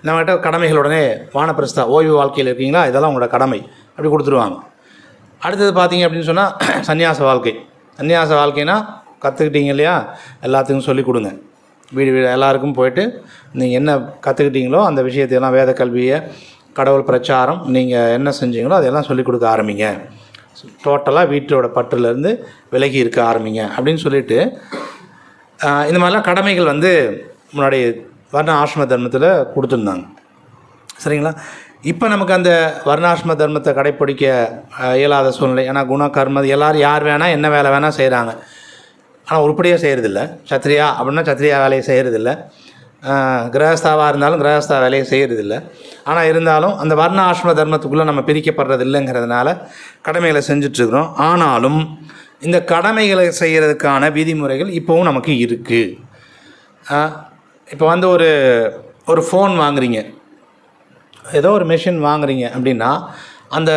Speaker 1: நம்மகிட்ட கடமைகளுடனே வானப்பிரஸ்தா ஓய்வு வாழ்க்கையில் இருக்கீங்களா இதெல்லாம் உங்களோட கடமை அப்படி கொடுத்துருவாங்க. அடுத்தது பார்த்தீங்க அப்படின்னு சொன்னால் சன்னியாச வாழ்க்கை. சன்னியாச வாழ்க்கைனா கற்றுக்கிட்டீங்க இல்லையா, எல்லாத்துக்கும் சொல்லிக் கொடுங்க. வீடு எல்லாருக்கும் போயிட்டு நீங்கள் என்ன கற்றுக்கிட்டீங்களோ அந்த விஷயத்தையெல்லாம் வேத கல்வியை கடவுள் பிரச்சாரம் நீங்கள் என்ன செஞ்சீங்களோ அதெல்லாம் சொல்லிக் கொடுக்க ஆரம்பிங்க. டோட்டலாக வீட்டோட பற்றுலேருந்து விலகி இருக்க ஆரம்பிங்க அப்படின்னு சொல்லிட்டு இந்த மாதிரிலாம் கடமைகள் வந்து முன்னாடி வர்ண ஆசிரம தர்மத்தில் கொடுத்துருந்தாங்க சரிங்களா. இப்போ நமக்கு அந்த வர்ணாசிரம தர்மத்தை கடைப்பிடிக்க இயலாத சூழ்நிலை. ஏன்னா குண கர்மம் எல்லோரும் யார் வேணால் என்ன வேலை வேணால் செய்கிறாங்க, ஆனால் உருப்படியாக செய்கிறதில்ல. சத்திரியா அப்படின்னா சத்திரியா வேலையை செய்கிறதில்ல, கிரகஸ்தாவாக இருந்தாலும் கிரகஸ்தா வேலையை செய்கிறதில்ல. ஆனால் இருந்தாலும் அந்த வர்ண ஆசிரம தர்மத்துக்குள்ளே நம்ம பிரிக்கப்படுறது இல்லைங்கிறதுனால கடமைகளை செஞ்சிட்ருக்குறோம். ஆனாலும் இந்த கடமைகளை செய்கிறதுக்கான விதிமுறைகள் இப்போவும் நமக்கு இருக்குது. இப்போ வந்து ஒரு ஃபோன் வாங்குறீங்க, ஏதோ ஒரு மெஷின் வாங்குறீங்க அப்படின்னா அந்த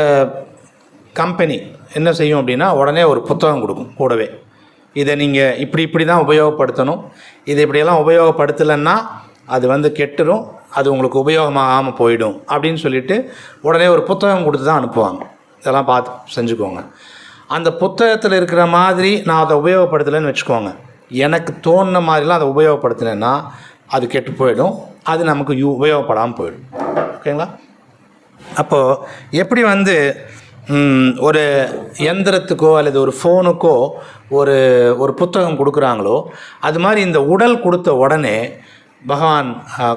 Speaker 1: கம்பெனி என்ன செய்யும் அப்படின்னா உடனே ஒரு புத்தகம் கொடுக்கும் கூடவே. இதை நீங்கள் இப்படி தான் உபயோகப்படுத்தணும், இதை இப்படியெல்லாம் உபயோகப்படுத்தலைன்னா அது வந்து கெட்டுரும், அது உங்களுக்கு உபயோகமாகாமல் போயிடும் அப்படின்னு சொல்லிவிட்டு உடனே ஒரு புத்தகம் கொடுத்து தான் அனுப்புவாங்க. இதெல்லாம் பார்த்து செஞ்சுக்கோங்க. அந்த புத்தகத்தில் இருக்கிற மாதிரி நான் அதை உபயோகப்படுத்தலைன்னு வச்சுக்கோங்க, எனக்கு தோணுன மாதிரிலாம் அதை உபயோகப்படுத்தினேன்னா அது கெட்டு போயிடும், அது நமக்கு உபயோகப்படாமல் போயிடும். ஓகேங்களா. அப்போது எப்படி வந்து ஒரு எந்திரத்துக்கோ அல்லது ஒரு ஃபோனுக்கோ ஒரு புத்தகம் கொடுக்குறாங்களோ அது மாதிரி இந்த உடல் கொடுத்த உடனே பகவான்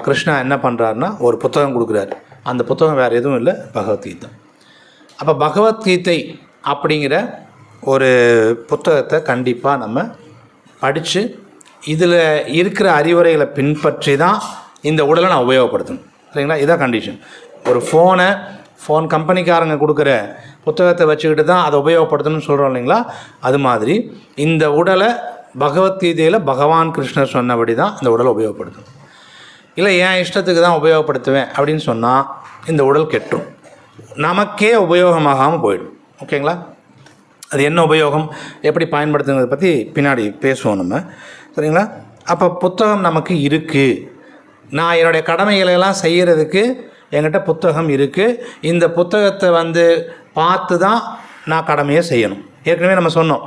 Speaker 1: கிருஷ்ணா என்ன பண்ணுறாருன்னா ஒரு புத்தகம் கொடுக்குறாரு. அந்த புத்தகம் வேறு எதுவும் இல்லை, பகவத்கீதை. அப்போ பகவத்கீதை அப்படிங்கிற ஒரு புத்தகத்தை கண்டிப்பாக நம்ம படித்து இதில் இருக்கிற அறிவுரைகளை பின்பற்றி தான் இந்த உடலை நான் உபயோகப்படுத்தணும் சரிங்களா. இதான் கண்டிஷன். ஒரு ஃபோன் கம்பெனிக்காரங்க கொடுக்குற புத்தகத்தை வச்சுக்கிட்டு தான் அதை உபயோகப்படுத்தணும்னு சொல்கிறோம் இல்லைங்களா. அது மாதிரி இந்த உடலை பகவத்கீதையில் பகவான் கிருஷ்ணர் சொன்னபடி தான் இந்த உடலை உபயோகப்படுத்தணும். இல்லை என் இஷ்டத்துக்கு தான் உபயோகப்படுத்துவேன் அப்படின்னு சொன்னால் இந்த உடல் கெட்டும், நமக்கே உபயோகமாகாமல் போயிடும். ஓகேங்களா. அது என்ன உபயோகம், எப்படி பயன்படுத்துங்கிறத பற்றி பின்னாடி பேசுவோம் நம்ம. சரிங்களா? அப்போ புத்தகம் நமக்கு இருக்குது. நான் என்னுடைய கடமைகளெல்லாம் செய்கிறதுக்கு என்கிட்ட புத்தகம் இருக்குது. இந்த புத்தகத்தை பார்த்து தான் நான் கடமையை செய்யணும். ஏற்கனவே நம்ம சொன்னோம்,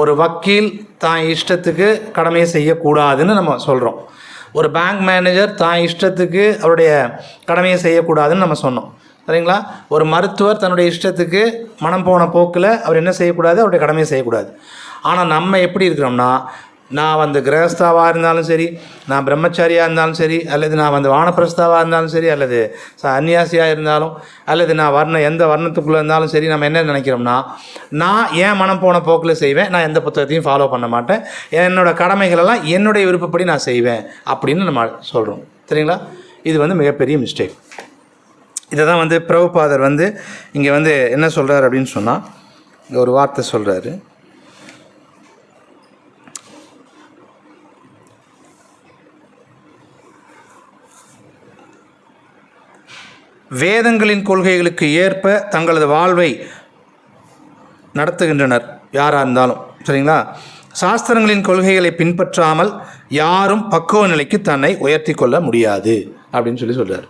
Speaker 1: ஒரு வக்கீல் தான் இஷ்டத்துக்கு கடமையை செய்யக்கூடாதுன்னு நம்ம சொல்கிறோம். ஒரு பேங்க் மேனேஜர் தான் இஷ்டத்துக்கு அவருடைய கடமையை செய்யக்கூடாதுன்னு நம்ம சொன்னோம். சரிங்களா? ஒரு மருத்துவர் தன்னுடைய இஷ்டத்துக்கு மனம் போன போக்கில் அவர் என்ன செய்யக்கூடாது, அவருடைய கடமையை செய்யக்கூடாது. ஆனால் நம்ம எப்படி இருக்கிறோம்னா, நான் கிரகஸ்தாவாக இருந்தாலும் சரி, நான் பிரம்மச்சாரியாக இருந்தாலும் சரி, அல்லது நான் வானப்பிரஸ்தாவாக இருந்தாலும் சரி, அல்லது சன்னியாசியாக இருந்தாலும், அல்லது நான் எந்த வர்ணத்துக்குள்ளே இருந்தாலும் சரி, நம்ம என்ன நினைக்கிறோம்னா, நான் ஏன் மனம் போன போக்கில் செய்வேன், நான் எந்த புத்தகத்தையும் ஃபாலோ பண்ண மாட்டேன், என்னோடய கடமைகளெல்லாம் என்னுடைய விருப்பப்படி நான் செய்வேன் அப்படின்னு நம்ம சொல்கிறோம். சரிங்களா? இது மிகப்பெரிய மிஸ்டேக். இதை தான் பிரபுபாதர் இங்கே என்ன சொல்கிறார் அப்படின்னு சொன்னால், இங்கே ஒரு வார்த்தை சொல்கிறாரு. வேதங்களின் கொள்கைகளுக்கு ஏற்ப தங்களது வாழ்வை நடத்துகின்றனர் யாராக இருந்தாலும். சரிங்களா? சாஸ்திரங்களின் கொள்கைகளை பின்பற்றாமல் யாரும் பக்குவ நிலைக்கு தன்னை உயர்த்தி கொள்ள முடியாது அப்படின்னு சொல்கிறார்.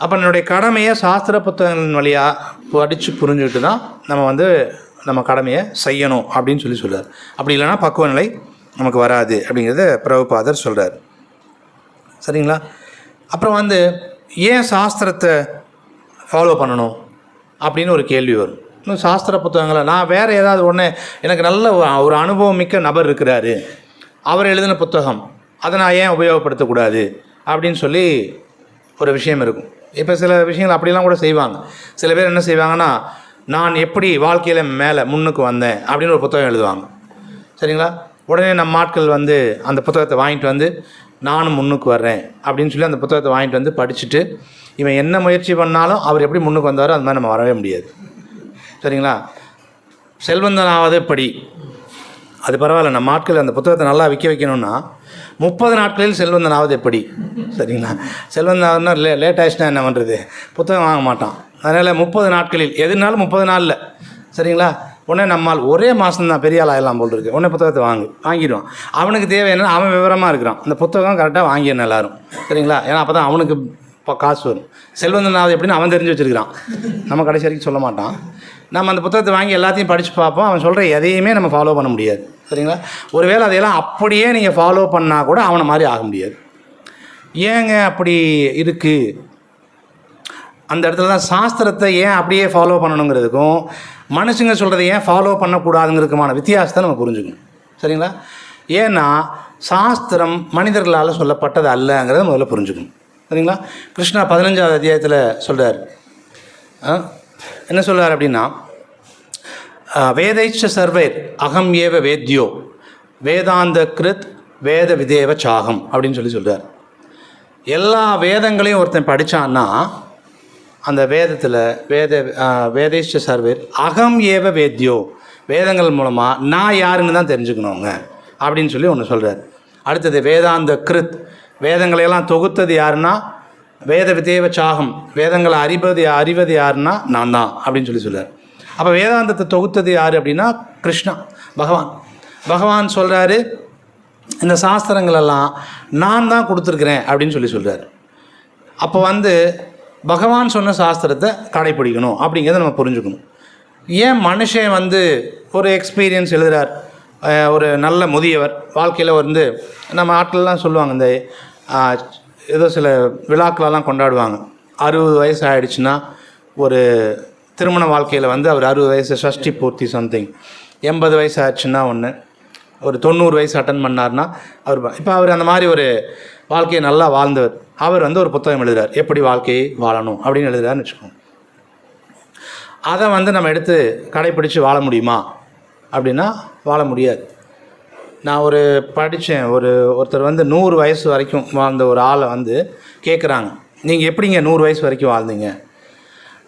Speaker 1: அப்போ என்னுடைய கடமையை சாஸ்திர புத்தகங்களின் வழியாக படித்து புரிஞ்சுக்கிட்டு தான் நம்ம நம்ம கடமையை செய்யணும் அப்படின்னு சொல்கிறார். அப்படி இல்லைன்னா பக்குவ நிலை நமக்கு வராது அப்படிங்கிறத பிரபுபாதர் சொல்கிறார். சரிங்களா? அப்புறம் ஏன் சாஸ்திரத்தை ஃபாலோ பண்ணணும் அப்படின்னு ஒரு கேள்வி வரும். இன்னும் சாஸ்திர புத்தகங்களை நான் வேறு ஏதாவது ஒன்று, எனக்கு நல்ல ஒரு அனுபவம் மிக்க நபர் இருக்கிறாரு, அவர் எழுதின புத்தகம், அதை நான் ஏன் உபயோகப்படுத்தக்கூடாது அப்படின்னு ஒரு விஷயம் இருக்கும். இப்போ சில விஷயங்கள் அப்படிலாம் கூட செய்வாங்க. சில பேர் என்ன செய்வாங்கன்னா, நான் எப்படி வாழ்க்கையில் மேலே முன்னுக்கு வந்தேன் அப்படின்னு ஒரு புத்தகம் எழுதுவாங்க. சரிங்களா? உடனே நம்ம ஆட்கள் அந்த புத்தகத்தை வாங்கிட்டு நானும் முன்னுக்கு வர்றேன் அப்படின்னு அந்த புத்தகத்தை வாங்கிட்டு படிச்சுட்டு, இவன் என்ன முயற்சி பண்ணாலும் அவர் எப்படி முன்னுக்கு வந்தாரோ அது மாதிரி நம்ம வரவே முடியாது. சரிங்களா? செல்வந்தனாவது படி, அது பரவாயில்ல, நம்ம ஆட்கள் அந்த புத்தகத்தை நல்லா விற்க வைக்கணும்னா 30 நாட்களில் செல்வந்தனாவது எப்படி? சரிங்களா? செல்வந்தனாவதுன்னா லேட் ஆகிடுச்சுன்னா என்ன பண்ணுறது, புத்தகம் வாங்க மாட்டான். அதனால் 30 நாட்களில், எதுனாலும் 30 நாளில். சரிங்களா? உடனே நம்மால் ஒரே மாதம் தான் பெரிய ஆள் ஆகலாம் போல் இருக்குது, உடனே புத்தகத்தை வாங்கிடுவான். அவனுக்கு தேவை என்னன்னா, அவன் விவரமாக இருக்கிறான், அந்த புத்தகம் கரெக்டாக வாங்கிடணும் எல்லோரும். சரிங்களா? ஏன்னா அப்போ தான் அவனுக்கு இப்போ காசு வரும். செல்வந்தனாவது எப்படின்னு அவன் தெரிஞ்சு வச்சுருக்கிறான், நம்ம கடைசி வரைக்கும் சொல்ல மாட்டான். நம்ம அந்த புத்தகத்தை வாங்கி எல்லாத்தையும் படித்து பார்ப்போம், அவன் சொல்கிற எதையுமே நம்ம ஃபாலோ பண்ண முடியாது. சரிங்களா? ஒருவேளை அதையெல்லாம் அப்படியே நீங்கள் ஃபாலோ பண்ணால் கூட அவனை மாதிரி ஆக முடியாது. ஏங்க அப்படி இருக்குது? அந்த இடத்துல தான் சாஸ்திரத்தை ஏன் அப்படியே ஃபாலோ பண்ணணுங்கிறதுக்கும் மனுஷங்க சொல்கிறத ஏன் ஃபாலோ பண்ணக்கூடாதுங்கிறதுக்குமான வித்தியாசத்தை நம்ம புரிஞ்சுக்கணும். சரிங்களா? ஏன்னா சாஸ்திரம் மனிதர்களால் சொல்லப்பட்டது அல்லங்கிறத முதல்ல புரிஞ்சுக்கணும். சரிங்களா? கிருஷ்ணா 15வது அத்தியாயத்தில் சொல்கிறார். என்ன சொல்கிறார் அப்படின்னா, வேதைச்ச சர்வேர் அகம் ஏவ வேத்யோ வேதாந்த கிருத் வேத விதேவ சாகம் அப்படின்னு சொல்கிறார். எல்லா வேதங்களையும் ஒருத்தன் படித்தான்னா அந்த வேதத்தில் வேதைச்ச சர்வேர் அகம் ஏவ வேத்யோ, வேதங்கள் மூலமாக நான் யாருன்னு தான் தெரிஞ்சுக்கணுங்க அப்படின்னு ஒன்று சொல்கிறார். அடுத்தது வேதாந்த கிருத், வேதங்களையெல்லாம் தொகுத்தது யாருன்னா வேத விதேவ சாகம், வேதங்களை அறிவது யாருன்னா நான் தான் அப்படின்னு சொல்கிறார். அப்போ வேதாந்தத்தை தொகுத்தது யார் அப்படின்னா கிருஷ்ணா, பகவான் சொல்கிறாரு, இந்த சாஸ்திரங்களெல்லாம் நான் தான் கொடுத்துருக்குறேன் அப்படின்னு சொல்கிறார். அப்போ பகவான் சொன்ன சாஸ்திரத்தை கடைப்பிடிக்கணும் அப்படிங்கிறத நம்ம புரிஞ்சுக்கணும். ஏன் மனுஷன் ஒரு எக்ஸ்பீரியன்ஸ் எழுதுகிறார், ஒரு நல்ல முதியவர் வாழ்க்கையில் நம்ம ஆட்கள்லாம் சொல்லுவாங்க, இந்த ஏதோ சில விழாக்களெல்லாம் கொண்டாடுவாங்க. 60 வயசு ஆகிடுச்சுன்னா ஒரு திருமண வாழ்க்கையில் அவர் 60 வயசு ஷஷ்டி பூர்த்தி சம்திங், 80 வயசு ஆச்சுன்னா ஒன்று, ஒரு 90 வயசு அட்டன் பண்ணார்னா அவர் அந்த மாதிரி ஒரு வாழ்க்கையை நல்லா வாழ்ந்தவர். அவர் ஒரு புத்தகம் எழுதுகிறார், எப்படி வாழ்க்கையை வாழணும் அப்படின்னு எழுதுகிறாருன்னு வச்சுக்கோங்க. அதை நம்ம எடுத்து கடைப்பிடிச்சு வாழ முடியுமா அப்படின்னா வாழ முடியாது. நான் படித்தேன், ஒருத்தர் 100 வயசு வரைக்கும் வாழ்ந்த ஒரு ஆளை கேட்குறாங்க, நீங்கள் எப்படிங்க 100 வயசு வரைக்கும் வாழ்ந்தீங்க?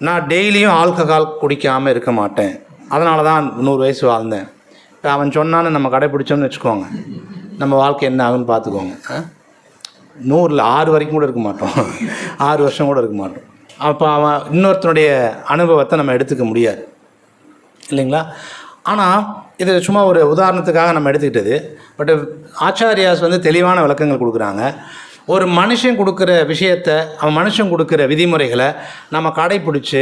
Speaker 1: நான் டெய்லியும் ஆல்கஹால் குடிக்காமல் இருக்க மாட்டேன், அதனால தான் 100 வயசு வாழ்ந்தேன். இப்போ அவன் சொன்னான்னு நம்ம கடைப்பிடிச்சோம்னு வச்சுக்கோங்க, நம்ம வாழ்க்கை என்ன ஆகுன்னு பார்த்துக்கோங்க. 100ல் 6 வரைக்கும் கூட இருக்க மாட்டோம், 6 வருஷம் கூட இருக்க மாட்டோம். அப்போ அவன் இன்னொருத்தனுடைய அனுபவத்தை நம்ம எடுத்துக்க முடியாது இல்லைங்களா? ஆனால் இது சும்மா ஒரு உதாரணத்துக்காக நம்ம எடுத்துக்கிட்டது. பட் ஆச்சாரியாஸ் வந்து தெளிவான விளக்கங்கள் கொடுக்குறாங்க. ஒரு மனுஷன் கொடுக்குற விஷயத்தை, அவன் மனுஷன் கொடுக்குற விதிமுறைகளை நம்ம கடைப்பிடிச்சி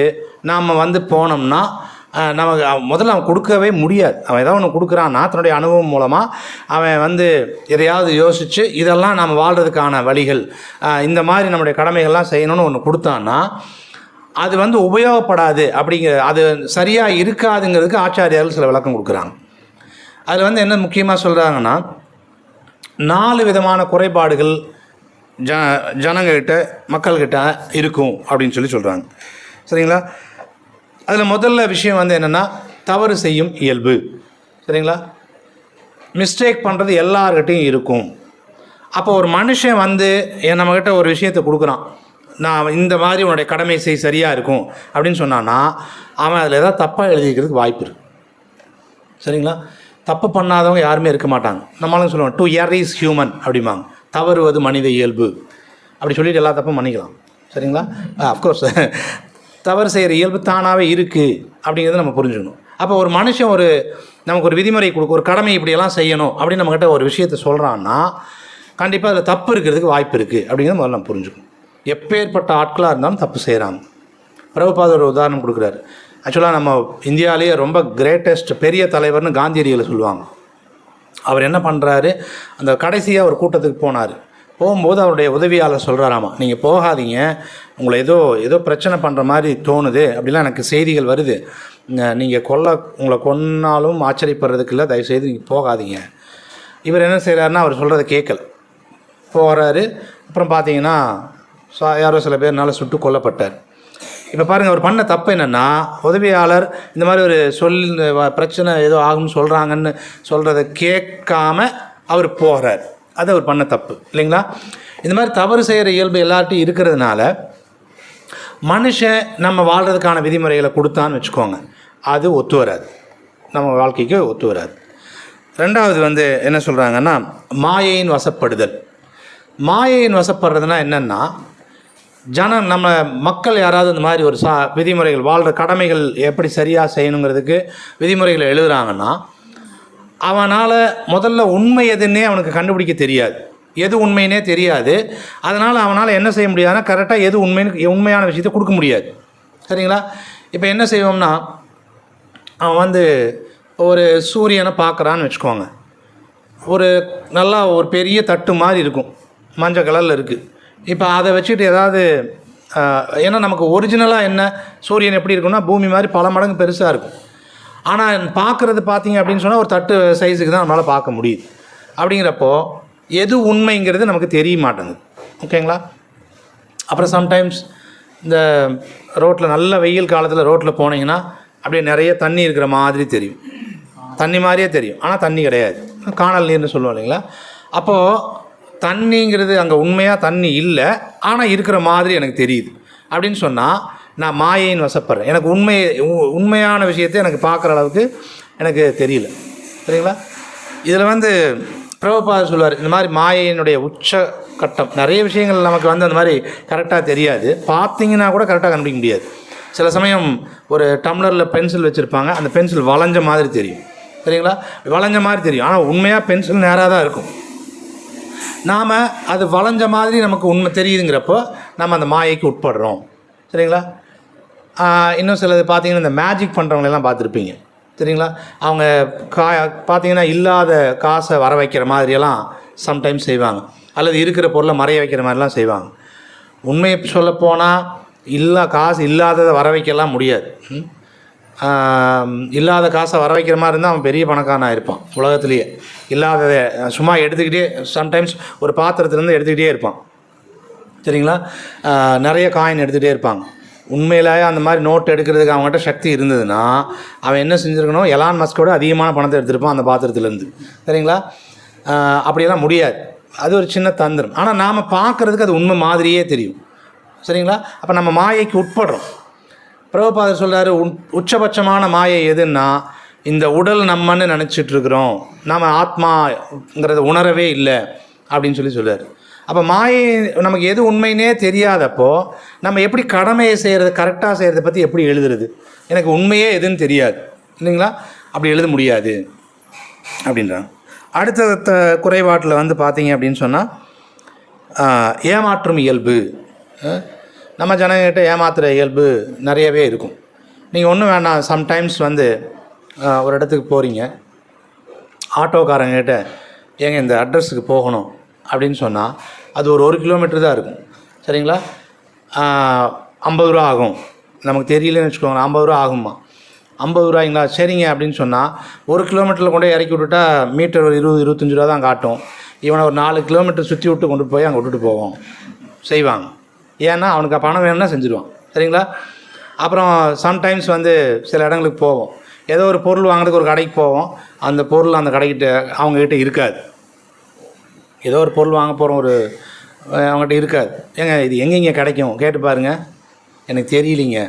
Speaker 1: நாம் வந்து போனோம்னா நமக்கு முதல்ல அவன் கொடுக்கவே முடியாது. அவன் ஏதாவது ஒன்று கொடுக்குறான்னா தன்னுடைய அனுபவம் மூலமாக அவன் வந்து எதையாவது யோசித்து இதெல்லாம் நம்ம வாழ்கிறதுக்கான வழிகள், இந்த மாதிரி நம்முடைய கடமைகள்லாம் செய்யணும்னு ஒன்று கொடுத்தான்னா அது வந்து உபயோகப்படாது, அப்படிங்கிற அது சரியாக இருக்காதுங்கிறதுக்கு ஆச்சாரியார்கள் சில விளக்கம் கொடுக்குறாங்க. அதில் வந்து என்ன முக்கியமாக சொல்கிறாங்கன்னா 4 விதமான குறைபாடுகள் ஜனங்கள்கிட்ட மக்கள்கிட்ட இருக்கும் அப்படின்னு சொல்கிறாங்க. சரிங்களா? அதில் முதல்ல விஷயம் வந்து என்னென்னா தவறு செய்யும் இயல்பு. சரிங்களா? மிஸ்டேக் பண்ணுறது எல்லார்கிட்டையும் இருக்கும். அப்போ ஒரு மனுஷன் வந்து நம்மக்கிட்ட ஒரு விஷயத்தை கொடுக்குறான், நான் இந்த மாதிரி உன்னுடைய கடமை செய் சரியாக இருக்கும் அப்படின்னு சொன்னான்னா அவன் அதில் ஏதாவது தப்பாக எழுதிக்கிறதுக்கு வாய்ப்பு இருக்குது. சரிங்களா? தப்பு பண்ணாதவங்க யாருமே இருக்க மாட்டாங்க. நம்மளும் சொல்லுவாங்க டு எர் இஸ் ஹியூமன் அப்படிம்பாங்க. தவறுவது மனித இயல்பு அப்படி சொல்லிட்டு எல்லா தப்பும் பண்ணிக்கலாம். சரிங்களா? அஃப்கோர்ஸ் தவறு செய்கிற இயல்பு தானாகவே இருக்குது அப்படிங்கிறத நம்ம புரிஞ்சுக்கணும். அப்போ ஒரு மனுஷன் நமக்கு ஒரு விதிமுறை கொடுக்க, ஒரு கடமை இப்படியெல்லாம் செய்யணும் அப்படின்னு நம்மக்கிட்ட ஒரு விஷயத்தை சொல்கிறான்னா கண்டிப்பாக அதில் தப்பு இருக்கிறதுக்கு வாய்ப்பு இருக்குது அப்படிங்கிறத முதல்ல நம்ம புரிஞ்சுக்கணும். எப்பேற்பட்ட ஆட்களாக இருந்தாலும் தப்பு செய்கிறாங்க. பிரபுபாதர் ஒரு உதாரணம் கொடுக்குறாரு. ஆக்சுவலாக நம்ம இந்தியாவிலேயே ரொம்ப கிரேட்டஸ்ட் பெரிய தலைவர்னு காந்தியடிகளை சொல்லுவாங்க. அவர் என்ன பண்ணுறாரு, அந்த கடைசியாக ஒரு கூட்டத்துக்கு போனார். போகும்போது அவருடைய உதவியாளர் சொல்கிறாராமா, நீங்கள் போகாதீங்க, உங்களை ஏதோ பிரச்சனை பண்ணுற மாதிரி தோணுது, அப்படிலாம் எனக்கு செய்திகள் வருது, நீங்கள் உங்களை கொன்னாலும் ஆச்சரியப்படுறதுக்கு இல்லை, தயவுசெய்து நீங்கள் போகாதீங்க. இவர் என்ன செய்கிறாருன்னா அவர் சொல்கிறத கேட்கல, போகிறாரு. அப்புறம் பார்த்தீங்கன்னா யாரோ சில பேர்னால சுட்டு கொல்லப்பட்டார். இப்போ பாருங்கள், அவர் பண்ண தப்பு என்னென்னா, உதவியாளர் இந்த மாதிரி ஒரு பிரச்சனை ஏதோ ஆகும்னு சொல்கிறாங்கன்னு சொல்கிறத கேட்காம அவர் போகிறார். அது அவர் பண்ண தப்பு இல்லைங்களா? இந்த மாதிரி தவறு செய்கிற இயல்பு எல்லார்ட்டையும் இருக்கிறதுனால மனுஷன் நம்ம வாழ்கிறதுக்கான விதிமுறைகளை கொடுத்தான்னு வச்சுக்கோங்க, அது ஒத்து வராது, நம்ம வாழ்க்கைக்கு ஒத்து வராது. ரெண்டாவது வந்து என்ன சொல்கிறாங்கன்னா மாயையின் வசப்படுதல். மாயையின் வசப்படுறதுனா என்னென்னா, நம்ம மக்கள் யாராவது இந்த மாதிரி ஒரு விதிமுறைகள் வாழ்கிற கடமைகள் எப்படி சரியாக செய்யணுங்கிறதுக்கு விதிமுறைகளை எழுதுகிறாங்கன்னா அவனால் முதல்ல உண்மை எதுன்னே அவனுக்கு கண்டுபிடிக்க தெரியாது, எது உண்மைன்னே தெரியாது. அதனால் அவனால் என்ன செய்ய முடியாதுன்னா கரெக்டாக எது உண்மையான விஷயத்தை கொடுக்க முடியாது. சரிங்களா? இப்போ என்ன செய்வோம்னா, அவன் வந்து ஒரு சூரியனை பார்க்குறான்னு வச்சுக்கோங்க, ஒரு பெரிய தட்டு மாதிரி இருக்கும், மஞ்சள் கலரில் இருக்குது. இப்போ அதை வச்சுட்டு ஏதாவது, ஏன்னா நமக்கு ஒரிஜினலாக என்ன சூரியன் எப்படி இருக்குன்னா பூமி மாதிரி பல மடங்கு பெருசாக இருக்கும். ஆனால் பார்க்குறது பார்த்தீங்க அப்படின்னு சொன்னால் ஒரு தட்டு சைஸுக்கு தான் நம்மளால் பார்க்க முடியுது. அப்படிங்கிறப்போ எது உண்மைங்கிறது நமக்கு தெரிய மாட்டேங்குது. ஓகேங்களா? அப்புறம் சம்டைம்ஸ் இந்த ரோட்டில் நல்ல வெயில் காலத்தில் ரோட்டில் போனீங்கன்னா அப்படியே நிறைய தண்ணி இருக்கிற மாதிரி தெரியும், தண்ணி மாதிரியே தெரியும், ஆனால் தண்ணி கிடையாது, காணல் நீர்னு சொல்லுவோம் இல்லைங்களா? அப்போது தண்ணிங்கிறது அங்கே உண்மையாக தண்ணி இல்லை, ஆனால் இருக்கிற மாதிரி எனக்கு தெரியுது அப்படின்னு சொன்னால் நான் மாயையின் வசப்படுறேன். எனக்கு உண்மையான விஷயத்தை எனக்கு பார்க்குற அளவுக்கு எனக்கு தெரியல. சரிங்களா? இதில் வந்து பிரபுபாதர் சொல்லுவார், இந்த மாதிரி மாயையினுடைய உச்ச கட்டம், நிறைய விஷயங்கள் நமக்கு வந்து அந்த மாதிரி கரெக்டாக தெரியாது, பார்த்தீங்கன்னா கூட கரெக்டாக கண்டுபிடிக்க முடியாது. சில சமயம் ஒரு டம்ளரில் பென்சில் வச்சுருப்பாங்க, அந்த பென்சில் வளைஞ்ச மாதிரி தெரியும். சரிங்களா? வளைஞ்ச மாதிரி தெரியும், ஆனால் உண்மையாக பென்சில் நேராக தான் இருக்கும். நாம் அது வளைஞ்ச மாதிரி நமக்கு உண்மை தெரியுதுங்கிறப்போ நம்ம அந்த மாயைக்கு உட்படுறோம். சரிங்களா? இன்னும் சிலது பார்த்தீங்கன்னா இந்த மேஜிக் பண்ணுறவங்களெல்லாம் பார்த்துருப்பீங்க. சரிங்களா? அவங்க பார்த்தீங்கன்னா இல்லாத காசை வர வைக்கிற மாதிரியெல்லாம் சம்டைம்ஸ் செய்வாங்க, அல்லது இருக்கிற பொருளை மறைய வைக்கிற மாதிரிலாம் செய்வாங்க. உண்மையை சொல்லப்போனால் காசு இல்லாததை வர வைக்கலாம் முடியாது. இல்லாத காசை வர வைக்கிற மாதிரி இருந்தால் அவன் பெரிய பணக்காரனாக இருப்பான் உலகத்துலேயே. இல்லாததை சும்மா எடுத்துக்கிட்டே, சம்டைம்ஸ் ஒரு பாத்திரத்துலேருந்து எடுத்துக்கிட்டே இருப்பான். சரிங்களா? நிறைய காயின் எடுத்துகிட்டே இருப்பாங்க. உண்மையிலேயே அந்த மாதிரி நோட் எடுக்கிறதுக்கு அவங்ககிட்ட சக்தி இருந்ததுன்னா அவன் என்ன செஞ்சுருக்கணும், எலான் மஸ்கோட அதிகமான பணத்தை எடுத்துருப்பான் அந்த பாத்திரத்துலேருந்து. சரிங்களா? அப்படியெல்லாம் முடியாது, அது ஒரு சின்ன தந்திரம். ஆனால் நாம் பார்க்குறதுக்கு அது உண்மை மாதிரியே தெரியும். சரிங்களா? அப்போ நம்ம மாயைக்கு உட்படுறோம். பிரபுபாதர் சொல்கிறாரு, உச்சபட்சமான மாயை எதுன்னா இந்த உடல் நம்மன்னு நினச்சிட்ருக்குறோம், நம்ம ஆத்மாங்கிறத உணரவே இல்லை அப்படின்னு சொல்லுவார். அப்போ மாயை நமக்கு எது உண்மைன்னே தெரியாதப்போ நம்ம எப்படி கடமையை செய்கிறது, கரெக்டாக செய்கிறத பற்றி எப்படி எழுதுறது? எனக்கு உண்மையே எதுன்னு தெரியாது இல்லைங்களா? அப்படி எழுத முடியாது அப்படின்றாங்க. அடுத்த குறைபாட்டில் வந்து பார்த்தீங்க அப்படின்னு சொன்னால் ஏமாற்றும் இயல்பு. நம்ம ஜனங்கிட்ட ஏமாத்துகிற இயல்பு நிறையவே இருக்கும். நீங்கள் ஒன்றும் வேண்டாம், சம்டைம்ஸ் வந்து ஒரு இடத்துக்கு போகிறீங்க, ஆட்டோக்காரங்கிட்ட ஏங்க இந்த அட்ரஸுக்கு போகணும் அப்படின்னு சொன்னால் அது ஒரு கிலோமீட்டர் தான் இருக்கும், சரிங்களா? 50 ரூபா ஆகும், நமக்கு தெரியலன்னு வச்சுக்கோங்க. 50 ரூபா ஆகுமா? 50 ரூபாய்ங்களா, சரிங்க அப்படின்னு சொன்னால் 1 கிலோமீட்டரில் கொண்டு போய் இறக்கி விட்டுட்டா மீட்டர் ஒரு 20-25 ரூபா தான் காட்டும். இவனை ஒரு 4 கிலோமீட்டர் சுற்றி விட்டு கொண்டு போய் அங்கே விட்டுட்டு போவோம் செய்வாங்க. ஏன்னா அவனுக்கு பணம் வேணும்னா செஞ்சுருவான், சரிங்களா? அப்புறம் சம்டைம்ஸ் வந்து சில இடங்களுக்கு போவோம், ஏதோ ஒரு பொருள் வாங்குறதுக்கு ஒரு கடைக்கு போவோம், அந்த பொருள் அந்த கடைக்கிட்ட அவங்கக்கிட்ட இருக்காது. ஏதோ ஒரு பொருள் வாங்க போகிறோம், அவங்ககிட்ட இருக்காது. ஏங்க இது எங்கெங்கே கிடைக்கும் கேட்டு பாருங்கள், எனக்கு தெரியலிங்க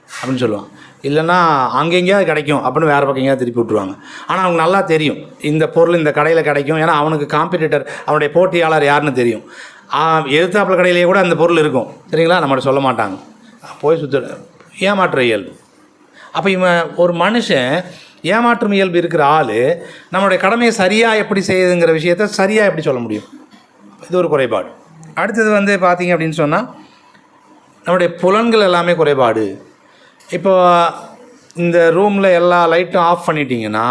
Speaker 1: அப்படின்னு சொல்லுவான். இல்லைன்னா அங்கெங்கேயாவது கிடைக்கும் அப்படின்னு வேறு பக்கம் எங்கேயாவது திருப்பி விட்ருவாங்க. ஆனால் அவனுக்கு நல்லா தெரியும் இந்த பொருள் இந்த கடையில் கிடைக்கும். ஏன்னா அவனுக்கு காம்படிட்டர், அவனுடைய போட்டியாளர் யாருன்னு தெரியும். எதிர்த்தாப்புல கடையிலேயே கூட அந்த பொருள் இருக்கும், சரிங்களா? நம்மகிட்ட சொல்ல மாட்டாங்க, போய் ஏமாற்ற இயல்பு. அப்போ இவன் ஒரு மனுஷன் ஏமாற்றும் இயல்பு இருக்கிற ஆள் நம்மளுடைய கடமையை சரியாக எப்படி செய்யுதுங்கிற விஷயத்த சரியாக எப்படி சொல்ல முடியும்? இது ஒரு குறைபாடு. அடுத்தது வந்து பார்த்திங்க அப்படின்னு சொன்னால் நம்முடைய புலன்கள் எல்லாமே குறைபாடு. இப்போ இந்த ரூமில் எல்லா லைட்டும் ஆஃப் பண்ணிட்டீங்கன்னா